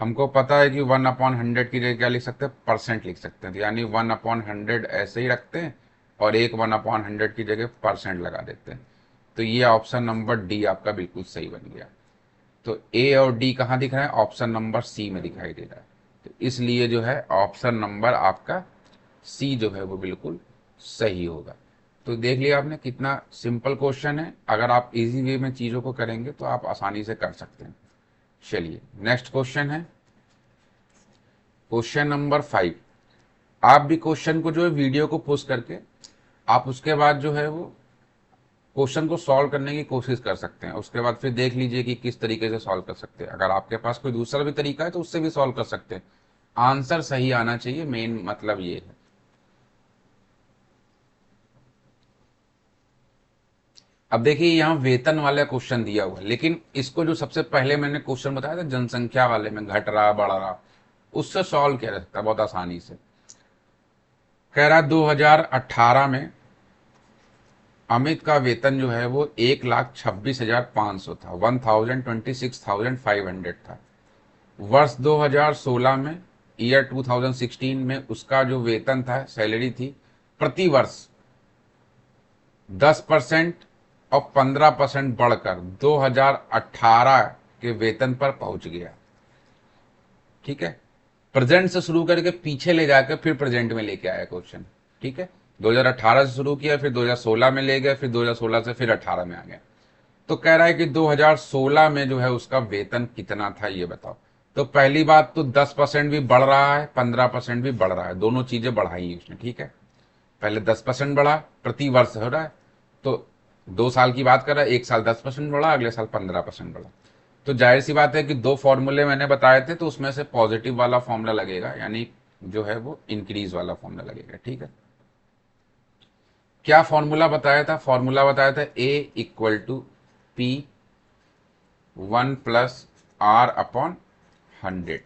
हमको पता है कि 1/100 की जगह क्या लिख सकते हैं, परसेंट लिख सकते हैं, तो यानी 1/100 ऐसे ही रखते हैं और एक 1/100 की जगह परसेंट लगा देते हैं। तो ये ऑप्शन नंबर डी आपका बिल्कुल सही बन गया। तो ए और डी कहाँ दिख रहा है, ऑप्शन नंबर सी में दिखाई दे रहा है। तो इसलिए जो है ऑप्शन नंबर आपका सी जो है वो बिल्कुल सही होगा। तो देख लिया आपने कितना सिंपल क्वेश्चन है, अगर आप इजी वे में चीज़ों को करेंगे तो आप आसानी से कर सकते हैं। चलिए नेक्स्ट क्वेश्चन है क्वेश्चन नंबर 5। आप भी क्वेश्चन को जो है वीडियो को पोस्ट करके आप उसके बाद जो है वो क्वेश्चन को सॉल्व करने की कोशिश कर सकते हैं। उसके बाद फिर देख लीजिए कि किस तरीके से सॉल्व कर सकते हैं। अगर आपके पास कोई दूसरा भी तरीका है तो उससे भी सॉल्व कर सकते हैं। आंसर सही आना चाहिए, मेन मतलब ये है। अब देखिए यहाँ वेतन वाला क्वेश्चन दिया हुआ है, लेकिन इसको जो सबसे पहले मैंने क्वेश्चन बताया था जनसंख्या वाले में घट रहा बढ़ रहा, उससे सॉल्व किया जा सकता है बहुत आसानी से। कह रहा 2018 में अमित का वेतन जो है वो 1,26,500 था, 1,26,500 था। वर्ष 2016 में, ईयर 2016 में उसका जो वेतन था, सैलरी थी, प्रति वर्ष 10% और 15% बढ़कर 2018 के वेतन पर पहुंच गया। ठीक है, प्रेजेंट से शुरू करके पीछे ले जाकर फिर प्रेजेंट में लेके आया क्वेश्चन। ठीक है, 2018 से शुरू किया, फिर 2016 में ले गया, फिर 2016 से फिर 18 में आ गया। तो कह रहा है कि 2016 में जो है उसका वेतन कितना था ये बताओ। तो पहली बात तो 10% भी बढ़ रहा है, 15% भी बढ़ रहा है, दोनों चीजें बढ़ाई है उसने। ठीक है, पहले 10% बढ़ा, प्रति वर्ष हो रहा है, तो 2 साल की बात कर रहा है, एक साल 10% बढ़ा, अगले साल 15% बढ़ा। तो जाहिर सी बात है कि 2 फॉर्मूले मैंने बताए थे, तो उसमें से पॉजिटिव वाला फॉर्मूला लगेगा, यानी जो है वो इंक्रीज वाला फॉर्मूला लगेगा। ठीक है, क्या फॉर्मूला बताया था, फॉर्मूला बताया था ए इक्वल टू पी 1+r/100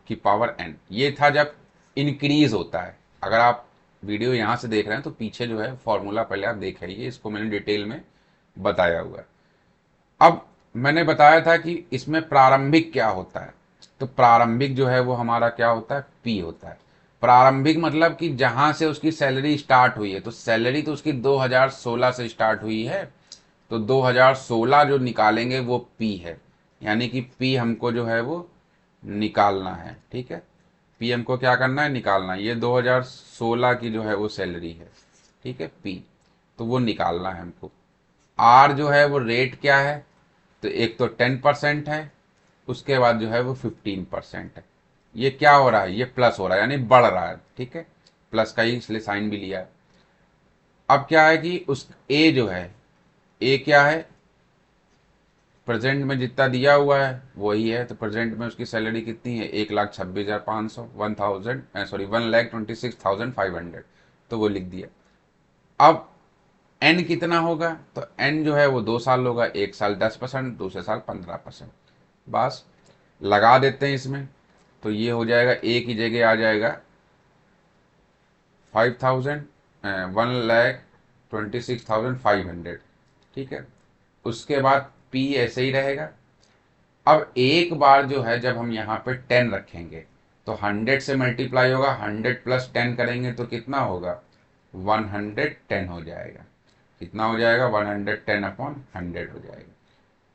की पावर n। ये था जब इंक्रीज होता है। अगर आप वीडियो यहां से देख रहे हैं तो पीछे जो है फॉर्मूला पहले आप देख रहिए, इसको मैंने डिटेल में बताया हुआ है। अब मैंने बताया था कि इसमें प्रारंभिक क्या होता है, तो प्रारंभिक जो है वो हमारा क्या होता है, पी होता है। प्रारंभिक मतलब कि जहां से उसकी सैलरी स्टार्ट हुई है, तो सैलरी तो उसकी 2016 से स्टार्ट हुई है, तो 2016 जो निकालेंगे वो पी है, यानी कि पी हमको जो है वो निकालना है। ठीक है, पी हमको क्या करना है, निकालना है। ये 2016 की जो है वो सैलरी है। ठीक है, पी, तो वो निकालना है हमको। आर जो है वो रेट क्या है, तो एक तो 10% है, उसके बाद जो है वो 15% है। ये क्या हो रहा है, ये प्लस हो रहा है, यानी बढ़ रहा है। ठीक है, प्लस का ही इसलिए साइन भी लिया है। अब क्या है कि उस ए जो है, ए क्या है, प्रेजेंट में जितना दिया हुआ है वही है, तो प्रेजेंट में उसकी सैलरी कितनी है, 1,26,500, 1,26,500, तो वो लिख दिया। अब एन कितना होगा, तो एन जो है वो 2 साल होगा, 1 साल 10%, दूसरे साल 15%। बस लगा देते हैं इसमें, तो ये हो जाएगा, ए की जगह आ जाएगा 5,000, 1,26,500। ठीक है, उसके बाद पी ऐसे ही रहेगा। अब एक बार जो है जब हम यहाँ पे 10 रखेंगे, तो 100 से मल्टीप्लाई होगा, 100 प्लस 10 करेंगे तो कितना होगा, 110 हो जाएगा। कितना हो जाएगा, 110/100 हो जाएगा।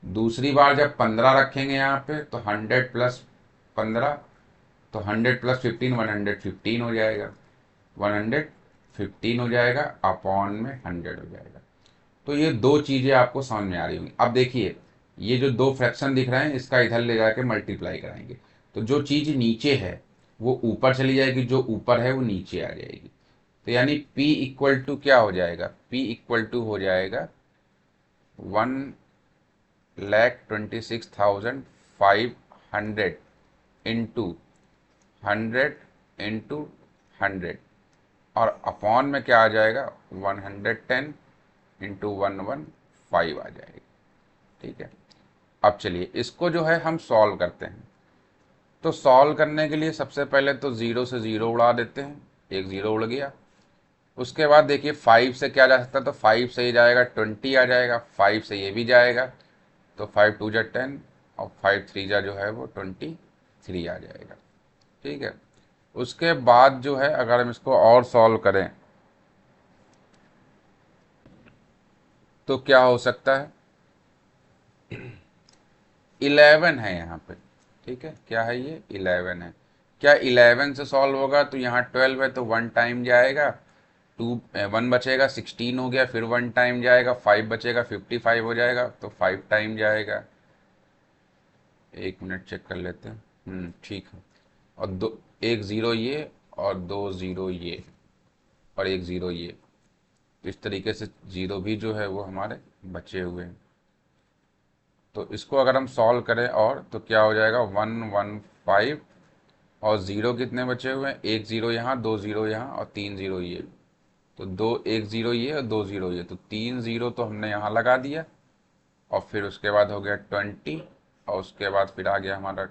दूसरी बार जब 15 रखेंगे यहाँ पे, तो 100 + 15, तो 100 + 15 115 हो जाएगा, 115 हो जाएगा, अपॉन में 100 हो जाएगा। तो ये दो चीज़ें आपको समझ में आ रही होंगी। अब देखिए, ये जो दो फ्रैक्शन दिख रहे हैं, इसका इधर ले जाके मल्टीप्लाई कराएंगे, तो जो चीज़ नीचे है वो ऊपर चली जाएगी, जो ऊपर है वो नीचे आ जाएगी। तो यानी P इक्वल टू क्या हो जाएगा, P इक्वल टू हो जाएगा 1,26,500 इंटू 100 और अपॉन में क्या आ जाएगा, 110 × 115 आ जाएगी। ठीक है, अब चलिए इसको जो है हम सॉल्व करते हैं। तो सॉल्व करने के लिए सबसे पहले तो जीरो से जीरो उड़ा देते हैं, एक जीरो उड़ गया। उसके बाद देखिए 5 से क्या जा सकता है, तो 5 से ये जाएगा 20 आ जाएगा, 5 से ये भी जाएगा, तो 5 × 2 = 10 और 5 × 3 जो है वो 23 आ जाएगा। ठीक है, उसके बाद जो है अगर हम इसको और सॉल्व करें तो क्या हो सकता है, 11 है यहाँ पे। ठीक है, क्या है ये, 11 है। क्या 11 से सॉल्व होगा, तो यहाँ 12 है तो 1 टाइम जाएगा, 1 बचेगा, 16 हो गया, फिर 1 टाइम जाएगा, 5 बचेगा, 55 हो जाएगा, तो 5 टाइम जाएगा। 1 मिनट चेक कर लेते हैं। ठीक है, और दो, एक ज़ीरो ये और 2 ज़ीरो ये और एक ज़ीरो ये, तो इस तरीके से ज़ीरो भी जो है वो हमारे बचे हुए हैं। तो इसको अगर हम सॉल्व करें और, तो क्या हो जाएगा, 115, और ज़ीरो कितने बचे हुए हैं, एक ज़ीरो यहाँ, 2 ज़ीरो यहाँ और 3 ज़ीरो ये, तो एक ज़ीरो ये और 2 ज़ीरो ये, तो 3 ज़ीरो तो हमने यहाँ लगा दिया। और फिर उसके बाद हो गया 20, और उसके बाद फिर आ गया हमारा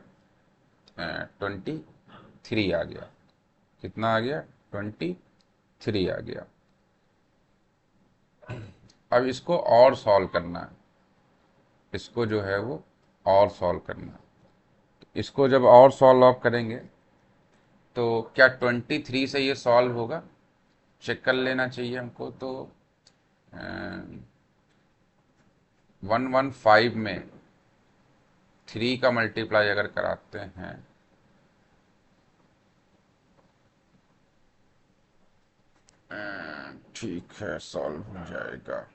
23 आ गया। कितना आ गया, 23 आ गया। अब इसको और सॉल्व करना है, इसको जो है वो और सॉल्व करना है। इसको जब और सॉल्व ऑफ करेंगे तो क्या 23 से ये सॉल्व होगा, चेक कर लेना चाहिए हमको। तो 115 में 3 का मल्टीप्लाई अगर कराते हैं, ठीक है, सॉल्व हो जाएगा।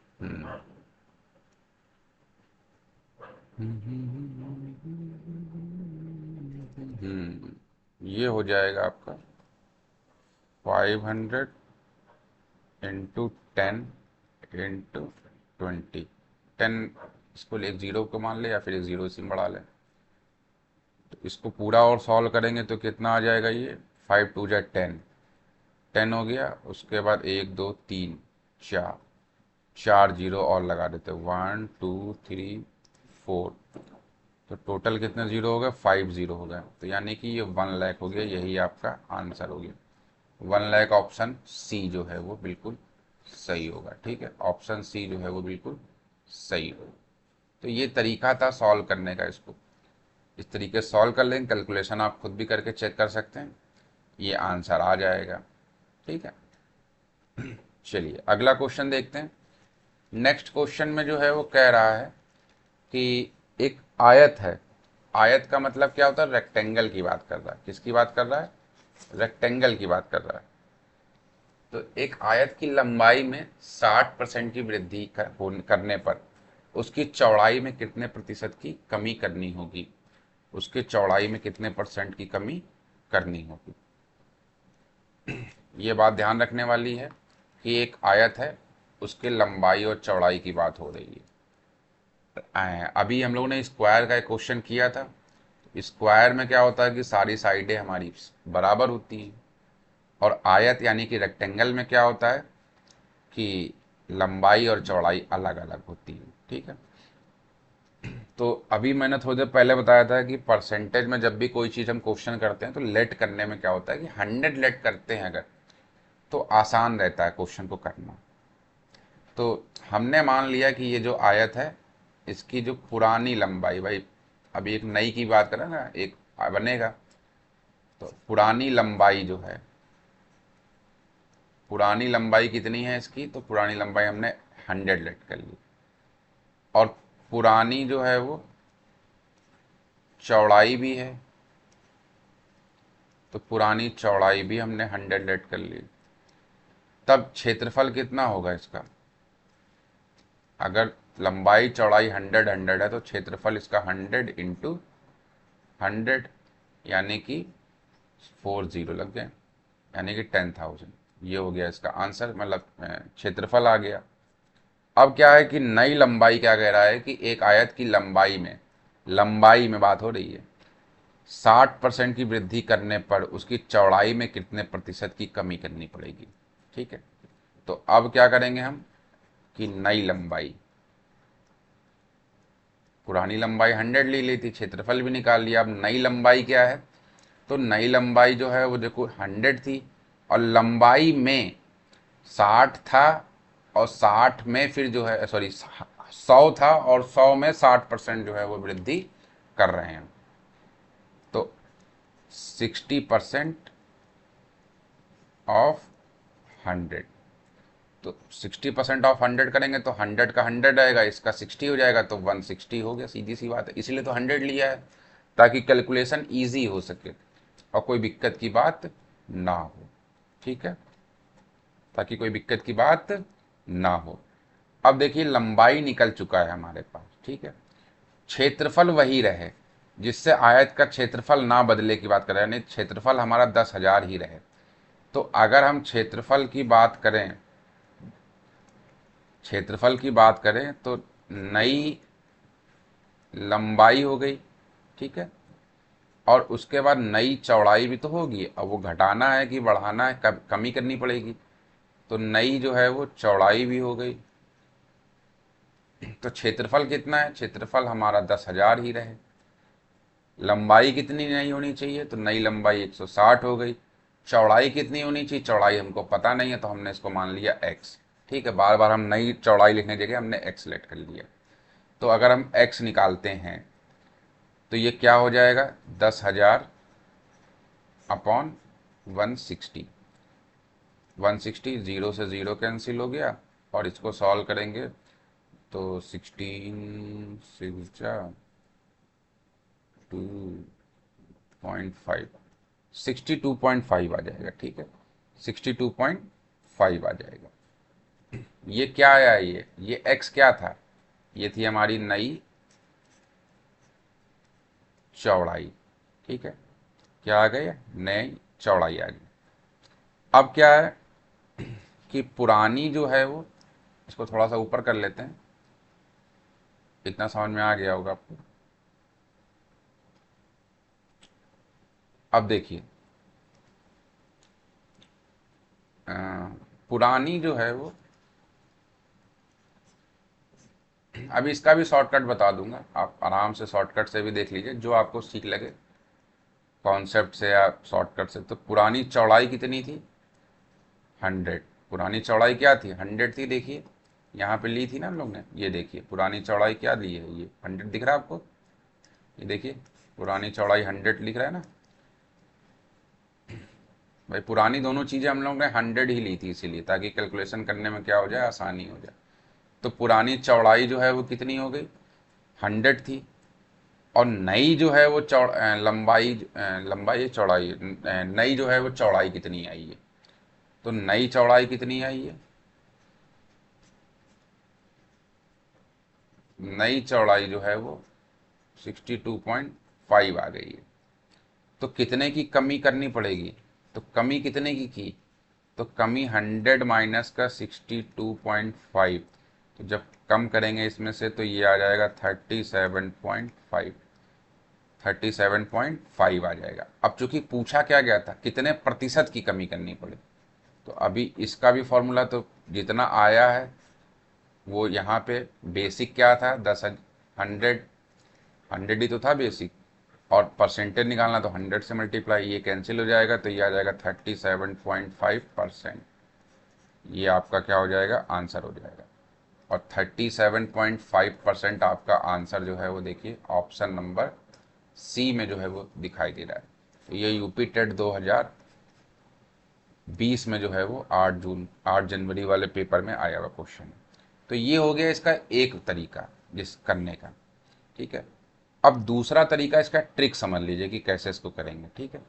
ये हो जाएगा आपका 500 × 10 × 20। 10, इसको एक ज़ीरो को मान ले या फिर एक ज़ीरो इसी में बढ़ा लें, तो इसको पूरा और सॉल्व करेंगे तो कितना आ जाएगा, ये 5 × 2 = 10, 10 हो गया। उसके बाद 1 2 3 4, 4 ज़ीरो और लगा देते, 1 2 3 4, तो टोटल कितने ज़ीरो हो गए, 5 ज़ीरो हो गए। तो यानी कि ये 1 लाख हो गया, यही आपका आंसर हो गया। 1 लाख ऑप्शन सी जो है वो बिल्कुल सही होगा। ठीक है, ऑप्शन सी जो है वो बिल्कुल सही होगा। तो ये तरीका था सॉल्व करने का। इसको इस तरीके से सॉल्व कर लेंगे, कैलकुलेशन आप खुद भी करके चेक कर सकते हैं। ये आंसर आ जाएगा। ठीक है, चलिए अगला क्वेश्चन देखते हैं। नेक्स्ट क्वेश्चन में जो है वो कह रहा है कि एक आयत है। आयत का मतलब क्या होता है? रेक्टेंगल की बात कर रहा है। किसकी बात कर रहा है? रेक्टेंगल की बात कर रहा है। तो एक आयत की लंबाई में 60% की वृद्धि करने पर उसकी चौड़ाई में कितने प्रतिशत की कमी करनी होगी? उसके चौड़ाई में कितने परसेंट की कमी करनी होगी? ये बात ध्यान रखने वाली है कि एक आयत है, उसके लंबाई और चौड़ाई की बात हो रही है। अभी हम लोगों ने स्क्वायर का एक क्वेश्चन किया था। स्क्वायर में क्या होता है कि सारी साइडें हमारी बराबर होती हैं, और आयत यानी कि रेक्टेंगल में क्या होता है कि लंबाई और चौड़ाई अलग अलग होती है। ठीक है, तो अभी मैंने थोड़ी देर पहले बताया था कि परसेंटेज में जब भी कोई चीज़ हम क्वेश्चन करते हैं तो लेट करने में क्या होता है कि 100 लेट करते हैं अगर, तो आसान रहता है क्वेश्चन को करना। तो हमने मान लिया कि ये जो आयत है, इसकी जो पुरानी लंबाई, भाई अभी एक नई की बात करें ना, एक बनेगा, तो पुरानी लंबाई जो है, पुरानी लंबाई कितनी है इसकी? तो पुरानी लंबाई हमने 100 लेट कर ली, और पुरानी जो है वो चौड़ाई भी है, तो पुरानी चौड़ाई भी हमने 100 लेट कर ली। तब क्षेत्रफल कितना होगा इसका? अगर लंबाई चौड़ाई 100 है तो क्षेत्रफल इसका 100 इंटू 100, यानी कि 40 लग गए, यानी कि 10,000। ये हो गया इसका आंसर, मतलब क्षेत्रफल आ गया। अब क्या है कि नई लंबाई क्या कह रहा है कि एक आयत की लंबाई में बात हो रही है, 60% की वृद्धि करने पर उसकी चौड़ाई में कितने प्रतिशत की कमी करनी पड़ेगी। ठीक है, तो अब क्या करेंगे हम कि नई लंबाई, पुरानी लंबाई 100 ले ली थी, क्षेत्रफल भी निकाल लिया। अब नई लंबाई क्या है? तो नई लंबाई जो है वो देखो 100 थी, और लंबाई में 60 था, और 60 में फिर जो है, सॉरी, 100 था, और 100 में 60% जो है वो वृद्धि कर रहे हैं। तो 60% ऑफ 100, तो 60% ऑफ 100 करेंगे तो 100 का 100 आएगा, इसका 60 हो जाएगा, तो 160 हो गया। सीधी सी बात है, इसीलिए तो 100 लिया है, ताकि कैलकुलेशन ईजी हो सके और कोई दिक्कत की बात ना हो। ठीक है, ताकि कोई दिक्कत की बात ना हो। अब देखिए लंबाई निकल चुका है हमारे पास। ठीक है, क्षेत्रफल वही रहे, जिससे आयत का क्षेत्रफल ना बदले की बात करें, यानी क्षेत्रफल हमारा 10,000 ही रहे। तो अगर हम क्षेत्रफल की बात करें तो नई लंबाई हो गई। ठीक है, और उसके बाद नई चौड़ाई भी तो होगी। अब वो घटाना है कि बढ़ाना है, कमी करनी पड़ेगी, तो नई जो है वो चौड़ाई भी हो गई। तो क्षेत्रफल कितना है? क्षेत्रफल हमारा 10,000 ही रहे। लंबाई कितनी नई होनी चाहिए? तो नई लंबाई 160 हो गई। चौड़ाई कितनी होनी चाहिए? चौड़ाई हमको पता नहीं है, तो हमने इसको मान लिया x। ठीक है, बार बार हम नई चौड़ाई लिखने की जगह हमने x लेट कर लिया। तो अगर हम x निकालते हैं तो ये क्या हो जाएगा? 10,000 अपॉन 160। 160, जीरो से जीरो कैंसिल हो गया, और इसको सॉल्व करेंगे तो 16 6 2.5, 62.5 आ जाएगा। ठीक है, 62.5 आ जाएगा। ये क्या आया? ये x क्या था? ये थी हमारी नई चौड़ाई। ठीक है, क्या आ गई? नई चौड़ाई आ गई। अब क्या है कि पुरानी जो है वो, इसको थोड़ा सा ऊपर कर लेते हैं, इतना समझ में आ गया होगा आपको। अब देखिए, अ, पुरानी जो है वो, अभी इसका भी शॉर्टकट बता दूंगा, आप आराम से शॉर्टकट से भी देख लीजिए, जो आपको ठीक लगे, कॉन्सेप्ट से या शॉर्टकट से। तो पुरानी चौड़ाई कितनी थी? 100। पुरानी चौड़ाई क्या थी? 100 थी। देखिए यहाँ पे ली थी ना हम लोग ने, ये देखिए पुरानी चौड़ाई क्या ली है, ये 100 दिख रहा है आपको? ये देखिए पुरानी चौड़ाई 100 लिख रहा है ना। भाई पुरानी दोनों चीज़ें हम लोग ने 100 ही ली थी, इसीलिए ताकि कैलकुलेशन करने में क्या हो जाए, आसानी हो जाए। तो पुरानी चौड़ाई जो है वो कितनी हो गई, 100 थी। और नई जो है वो लंबाई, लंबाई चौड़ाई, नई जो है वो चौड़ाई कितनी आई है। तो नई चौड़ाई कितनी आई है, नई चौड़ाई जो है वो 62.5 आ गई है। तो कितने की कमी करनी पड़ेगी, तो कमी कितने की, तो कमी 100 माइनस का 62.5। तो जब कम करेंगे इसमें से तो ये आ जाएगा 37.5, 37.5 आ जाएगा। अब चूंकि पूछा क्या गया था, कितने प्रतिशत की कमी करनी पड़े, तो अभी इसका भी फॉर्मूला तो जितना आया है वो यहाँ पे बेसिक क्या था, 100, 100 ही तो था बेसिक, और परसेंटेज निकालना तो 100 से मल्टीप्लाई, ये कैंसिल हो जाएगा तो ये आ जाएगा 37.5%। ये आपका क्या हो जाएगा, आंसर हो जाएगा। और 37.5% आपका आंसर जो है वो देखिए ऑप्शन नंबर सी में जो है वो दिखाई दे रहा है। तो ये यूपी टेट 2020 में जो है वो 8 जनवरी वाले पेपर में आया हुआ क्वेश्चन। तो ये हो गया इसका एक तरीका जिस करने का, ठीक है। अब दूसरा तरीका इसका ट्रिक समझ लीजिए कि कैसे इसको करेंगे, ठीक है।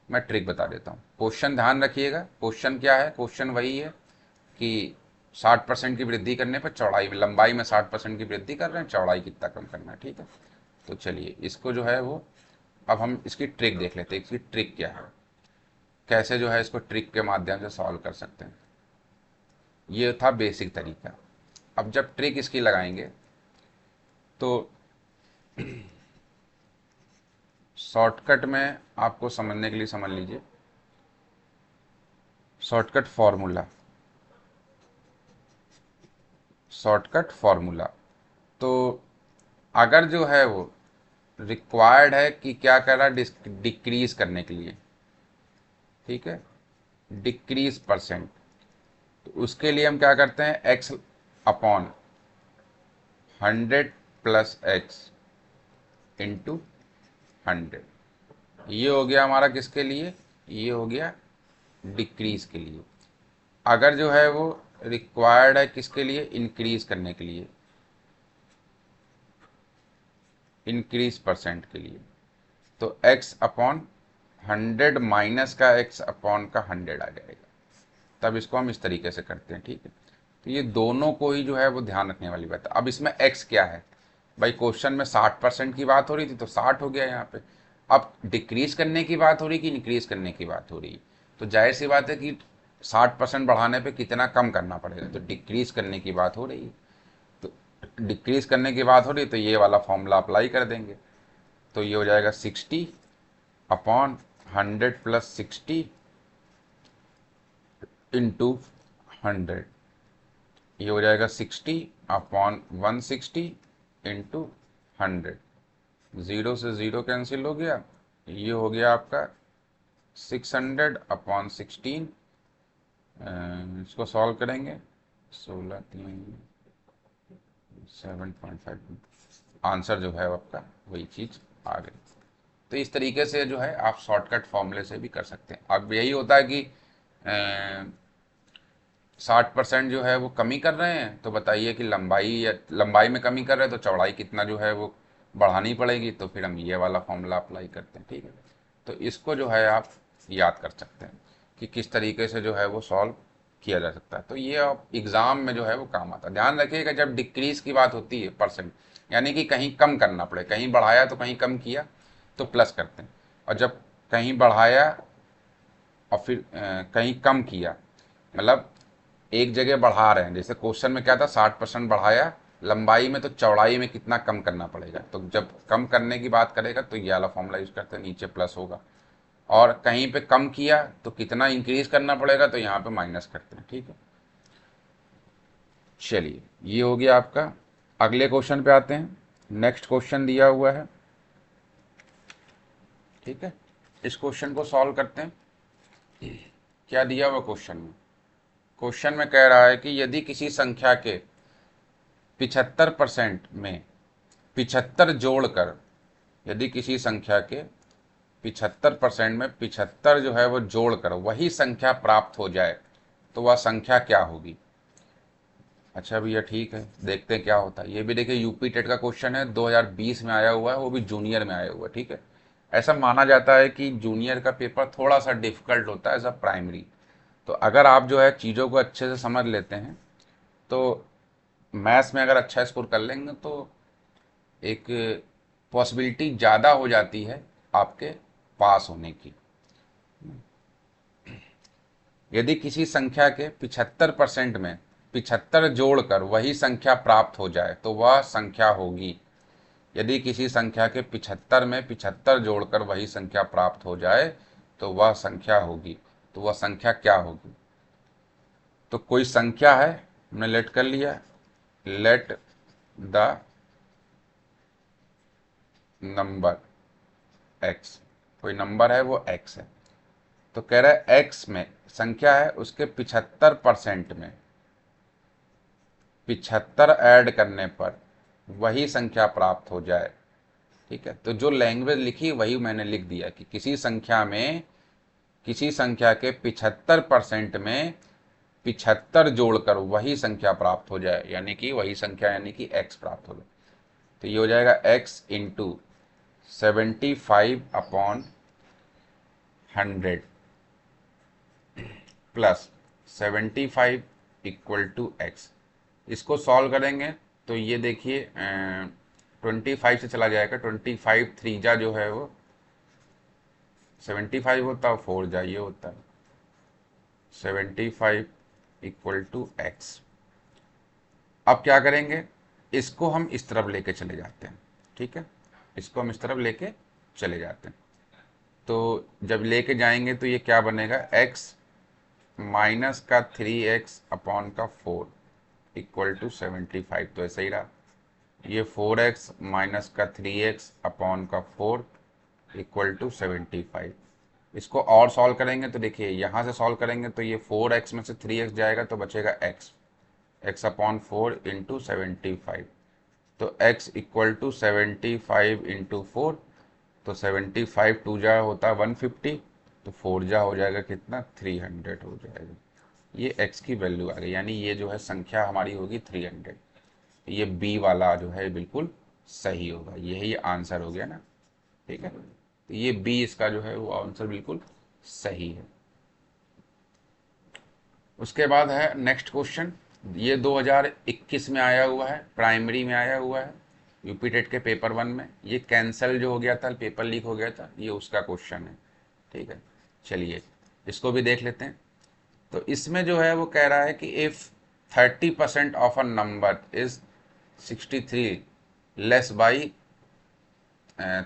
मैं ट्रिक बता देता हूँ। क्वेश्चन ध्यान रखिएगा, क्वेश्चन क्या है, क्वेश्चन वही है कि 60% की वृद्धि करने पर चौड़ाई में, लंबाई में 60% की वृद्धि कर रहे हैं, चौड़ाई कितना कम करना है, ठीक है। तो चलिए इसको जो है वो, अब हम इसकी ट्रिक देख लेते हैं, इसकी ट्रिक क्या है, कैसे जो है इसको ट्रिक के माध्यम से सॉल्व कर सकते हैं। ये था बेसिक तरीका। अब जब ट्रिक इसकी लगाएंगे तो शॉर्टकट में आपको समझने के लिए समझ लीजिए, शॉर्टकट फॉर्मूला, शॉर्टकट फॉर्मूला। तो अगर जो है वो रिक्वायर्ड है कि क्या कर रहा है, डिक्रीज करने के लिए, ठीक है, डिक्रीज परसेंट, तो उसके लिए हम क्या करते हैं, x upon 100 plus x into 100। ये हो गया हमारा किसके लिए, ये हो गया डिक्रीज के लिए। अगर जो है वो रिक्वायर्ड है किसके लिए, इंक्रीज करने के लिए, इंक्रीज परसेंट के लिए, तो x अपॉन 100 माइनस का x अपॉन का 100 आ जाएगा। तब इसको हम इस तरीके से करते हैं, ठीक है। तो ये दोनों को ही जो है वो ध्यान रखने वाली बात है। अब इसमें x क्या है, भाई क्वेश्चन में 60% की बात हो रही थी तो 60 हो गया यहाँ पे। अब डिक्रीज करने की बात हो रही कि इंक्रीज करने की बात हो रही, तो जाहिर सी बात है कि 60% बढ़ाने पे कितना कम करना पड़ेगा, तो डिक्रीज करने की बात हो रही है। तो डिक्रीज करने की बात हो रही है तो ये वाला फॉर्मूला अप्लाई कर देंगे। तो ये हो जाएगा 60 अपॉन 100 प्लस 60 इंटू 100। ये हो जाएगा 60 अपॉन 160 इंटू 100। ज़ीरो से ज़ीरो कैंसिल हो गया, ये हो गया आपका 600 अपॉन 16। इसको सॉल्व करेंगे, 16 3 7.5, आंसर जो है आपका वही चीज़ आ गई। तो इस तरीके से जो है आप शॉर्टकट फॉर्मूले से भी कर सकते हैं। अब यही होता है कि 60% जो है वो कमी कर रहे हैं, तो बताइए कि लंबाई, या लंबाई में कमी कर रहे हैं तो चौड़ाई कितना जो है वो बढ़ानी पड़ेगी, तो फिर हम ये वाला फॉर्मूला अप्लाई करते हैं, ठीक है। तो इसको जो है आप याद कर सकते हैं कि किस तरीके से जो है वो सॉल्व किया जा सकता है। तो ये आप एग्ज़ाम में जो है वो काम आता है। ध्यान रखिएगा जब डिक्रीज की बात होती है परसेंट, यानी कि कहीं कम करना पड़े, कहीं बढ़ाया तो कहीं कम किया तो प्लस करते हैं, और जब कहीं बढ़ाया और फिर कहीं कम किया, मतलब एक जगह बढ़ा रहे हैं, जैसे क्वेश्चन में क्या था, 60% बढ़ाया लंबाई में, तो चौड़ाई में कितना कम करना पड़ेगा, तो जब कम करने की बात करेगा तो ये वाला फॉर्मूला यूज करते हैं, नीचे प्लस होगा। और कहीं पे कम किया तो कितना इंक्रीज करना पड़ेगा, तो यहाँ पे माइनस करते हैं, ठीक है। चलिए ये हो गया आपका। अगले क्वेश्चन पे आते हैं। नेक्स्ट क्वेश्चन दिया हुआ है, ठीक है। इस क्वेश्चन को सॉल्व करते हैं। क्या दिया हुआ क्वेश्चन में, क्वेश्चन में कह रहा है कि यदि किसी संख्या के 75% में 75 जोड़कर, यदि किसी संख्या के 75% में 75 जो है वो जोड़कर वही संख्या प्राप्त हो जाए तो वह संख्या क्या होगी। अच्छा भैया ठीक है, देखते हैं क्या होता है। ये भी देखिए यूपी टेट का क्वेश्चन है, 2020 में आया हुआ है, वो भी जूनियर में आया हुआ है। ठीक है, ऐसा माना जाता है कि जूनियर का पेपर थोड़ा सा डिफिकल्ट होता है एज अ प्राइमरी। तो अगर आप जो है चीज़ों को अच्छे से समझ लेते हैं तो मैथ्स में अगर अच्छा स्कोर कर लेंगे तो एक पॉसिबिलिटी ज़्यादा हो जाती है आपके पास होने की। यदि किसी संख्या के 75% में 75 जोड़कर वही संख्या प्राप्त हो जाए तो वह संख्या होगी। यदि किसी संख्या के 75 में 75 जोड़कर वही संख्या प्राप्त हो जाए तो वह संख्या होगी। तो वह संख्या क्या होगी। तो कोई संख्या है, हमने लेट कर लिया, लेट द नंबर एक्स, कोई नंबर है वो एक्स है। तो कह रहा है एक्स में संख्या है, उसके 75% में 75 ऐड करने पर वही संख्या प्राप्त हो जाए। ठीक है, तो जो लैंग्वेज लिखी वही मैंने लिख दिया कि किसी संख्या में, किसी संख्या के 75% में 75 जोड़कर वही संख्या प्राप्त हो जाए, यानी कि वही संख्या यानी कि एक्स प्राप्त हो जाए। तो ये हो जाएगा X into 75/100 plus 75 equal to X. इसको सॉल्व करेंगे तो ये देखिए 25 से चला जाएगा, 25 3 जो है वो 75 होता है, 4 जा ये होता है 75 इक्वल टू एक्स। अब क्या करेंगे, इसको हम इस तरफ लेके चले जाते हैं। ठीक है, इसको हम इस तरफ लेके चले जाते हैं। तो जब लेके जाएंगे तो ये क्या बनेगा, एक्स माइनस का 3x अपॉन का 4 इक्वल टू 75। तो ऐसा ही रहा, ये 4x माइनस का 3x अपॉन का 4 इक्वल टू 75। इसको और सॉल्व करेंगे तो देखिए यहाँ से सॉल्व करेंगे तो ये 4x में से 3x जाएगा तो बचेगा x अपॉन 4 इंटू 75। तो x इक्वल टू 75 इंटू 4, तो 75 2 जा होता है 150, तो 4 जा हो जाएगा कितना 300 हो जाएगा। ये x की वैल्यू आ गई, यानी ये जो है संख्या हमारी होगी 300। ये बी वाला जो है बिल्कुल सही होगा, यही आंसर हो गया ना। ठीक है, तो ये बी इसका जो है वो आंसर बिल्कुल सही है। उसके बाद है नेक्स्ट क्वेश्चन, ये 2021 में आया हुआ है, प्राइमरी में आया हुआ है, यूपी टेट के पेपर 1 में। ये कैंसिल जो हो गया था, पेपर लीक हो गया था, ये उसका क्वेश्चन है। ठीक है, चलिए इसको भी देख लेते हैं। तो इसमें जो है वो कह रहा है कि if 30% of a number is 63 less by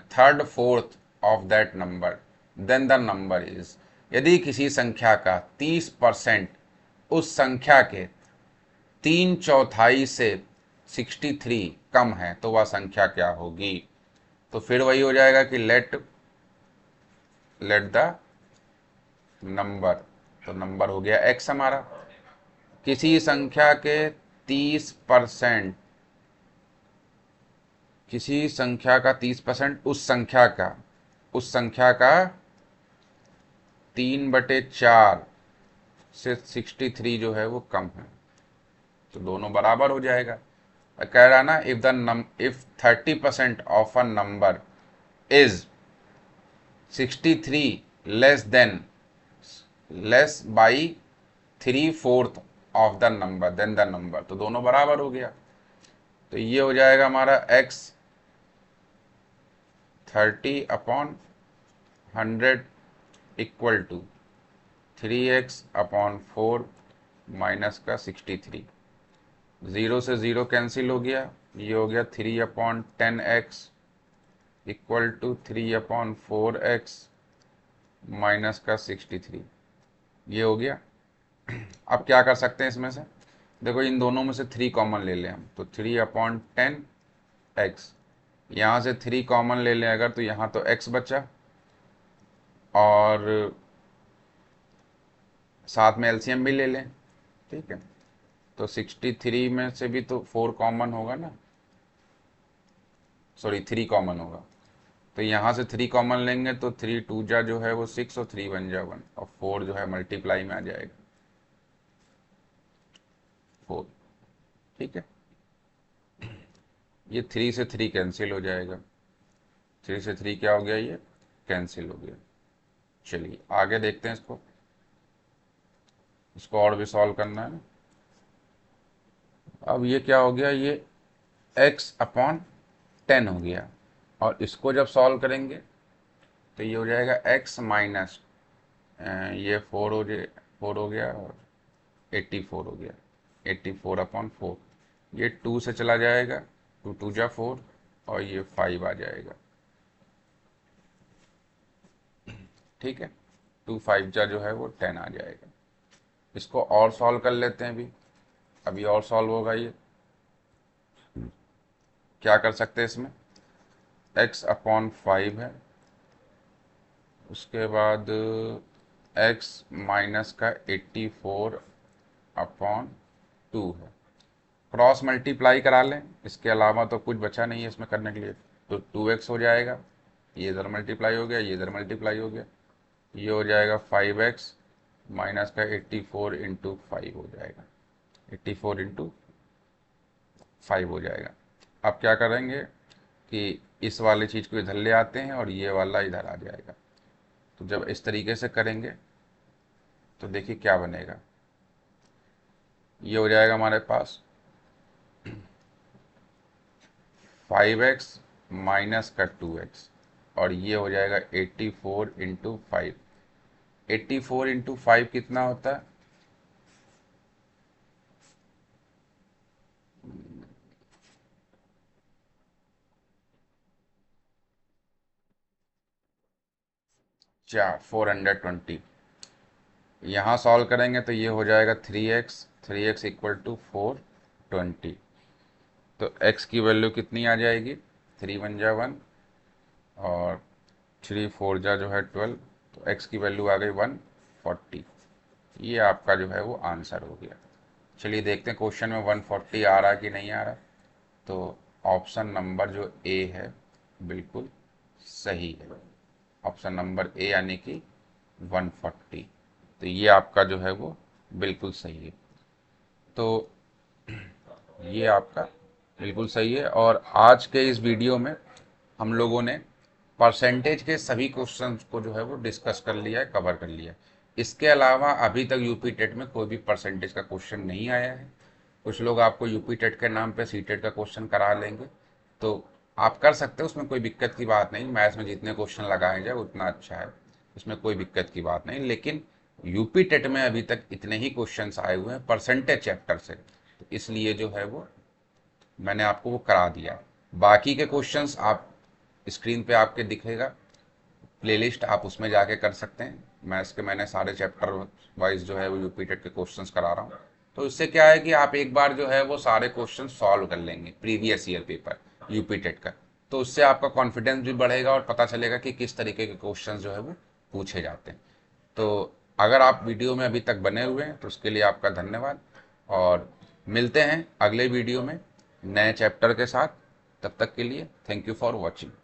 third fourth of that number then the number is. यदि किसी संख्या का 30% उस संख्या के 3/4 से 63 कम है तो वह संख्या क्या होगी। तो फिर वही हो जाएगा कि लेट द नंबर, तो नंबर हो गया एक्स हमारा। किसी संख्या के 30%, किसी संख्या का 30% उस संख्या का 3/4 से 63 जो है वो कम है, तो दोनों बराबर हो जाएगा। कह रहा ना if 30% of a number is 63 less by 3/4 of the number then the number, तो दोनों बराबर हो गया। तो ये हो जाएगा हमारा x 30/100 equal to 3x/4 minus का 63। 0 से 0 कैंसिल हो गया, ये हो गया 3/10x equal to 3/4x minus का 63। ये हो गया। अब क्या कर सकते हैं इसमें से, देखो इन दोनों में से 3 कॉमन ले लें हम, तो 3/10x, यहाँ से 3 कॉमन ले लें अगर, तो यहाँ तो x बचा और साथ में एलसीएम भी ले लें। ठीक है, तो 63 में से भी तो 4 कॉमन होगा ना, सॉरी 3 कॉमन होगा, तो यहाँ से 3 कॉमन लेंगे तो 3 टू जा जो है वो 6 और 3 1 जा 1 और 4 जो है मल्टीप्लाई में आ जाएगा 4। ठीक है, ये 3 से 3 कैंसिल हो जाएगा, 3 से 3 क्या हो गया, ये कैंसिल हो गया। चलिए आगे देखते हैं इसको और भी सॉल्व करना है। अब ये क्या हो गया, ये x अपॉन 10 हो गया, और इसको जब सॉल्व करेंगे तो ये हो जाएगा x माइनस ये 4 हो गया और 84 हो गया, 84 अपॉन 4। ये 2 से चला जाएगा, 2 टू जा 4 और ये 5 आ जाएगा। ठीक है, 2 5 जा जो है वो 10 आ जाएगा। इसको और सॉल्व कर लेते हैं अभी और सॉल्व होगा। ये क्या कर सकते हैं इसमें, x अपॉन 5 है, उसके बाद x माइनस का 84 अपॉन 2 है। क्रॉस मल्टीप्लाई करा लें, इसके अलावा तो कुछ बचा नहीं है इसमें करने के लिए। तो 2x हो जाएगा, ये इधर मल्टीप्लाई हो गया, ये इधर मल्टीप्लाई हो गया, ये हो जाएगा 5x माइनस का 84 इंटू 5 हो जाएगा, 84 इंटू 5 हो जाएगा। अब क्या करेंगे कि इस वाली चीज़ को इधर ले आते हैं और ये वाला इधर आ जाएगा। तो जब इस तरीके से करेंगे तो देखिए क्या बनेगा, ये हो जाएगा हमारे पास 5x माइनस का 2x और ये हो जाएगा 84 इंटू 5। 84 इंटू 5 कितना होता है, क्या 420। यहाँ सॉल्व करेंगे तो ये हो जाएगा 3x इक्वल टू 420। तो x की वैल्यू कितनी आ जाएगी, 3 1 जा 1 और 3 4 जा जो है 12, तो x की वैल्यू आ गई 140। ये आपका जो है वो आंसर हो गया। चलिए देखते हैं क्वेश्चन में 140 आ रहा कि नहीं आ रहा। तो ऑप्शन नंबर जो ए है बिल्कुल सही है, ऑप्शन नंबर ए यानी कि 140। तो ये आपका जो है वो बिल्कुल सही है। तो ये आपका बिल्कुल सही है। और आज के इस वीडियो में हम लोगों ने परसेंटेज के सभी क्वेश्चंस को जो है वो डिस्कस कर लिया है, कवर कर लिया है। इसके अलावा अभी तक यूपी टेट में कोई भी परसेंटेज का क्वेश्चन नहीं आया है। कुछ लोग आपको यूपी टेट के नाम पे सी टेट का क्वेश्चन करा लेंगे, तो आप कर सकते हो, उसमें कोई दिक्कत की बात नहीं। मैथ्स में जितने क्वेश्चन लगाए जाए उतना अच्छा है, उसमें कोई दिक्कत की बात नहीं। लेकिन यूपी टेट में अभी तक इतने ही क्वेश्चंस आए हुए हैं परसेंटेज चैप्टर से, तो इसलिए जो है वो मैंने आपको वो करा दिया। बाकी के क्वेश्चंस आप स्क्रीन पे आपके दिखेगा प्लेलिस्ट, आप उसमें जाके कर सकते हैं। मैथ्स के मैंने सारे चैप्टर वाइज जो है वो यूपी टेट के क्वेश्चंस करा रहा हूँ। तो इससे क्या है कि आप एक बार जो है वो सारे क्वेश्चन सॉल्व कर लेंगे previous year paper UP TET का, तो उससे आपका कॉन्फिडेंस भी बढ़ेगा और पता चलेगा कि किस तरीके के क्वेश्चन जो है वो पूछे जाते हैं। तो अगर आप वीडियो में अभी तक बने हुए हैं तो उसके लिए आपका धन्यवाद, और मिलते हैं अगले वीडियो में नए चैप्टर के साथ। तब तक के लिए थैंक यू फॉर वॉचिंग।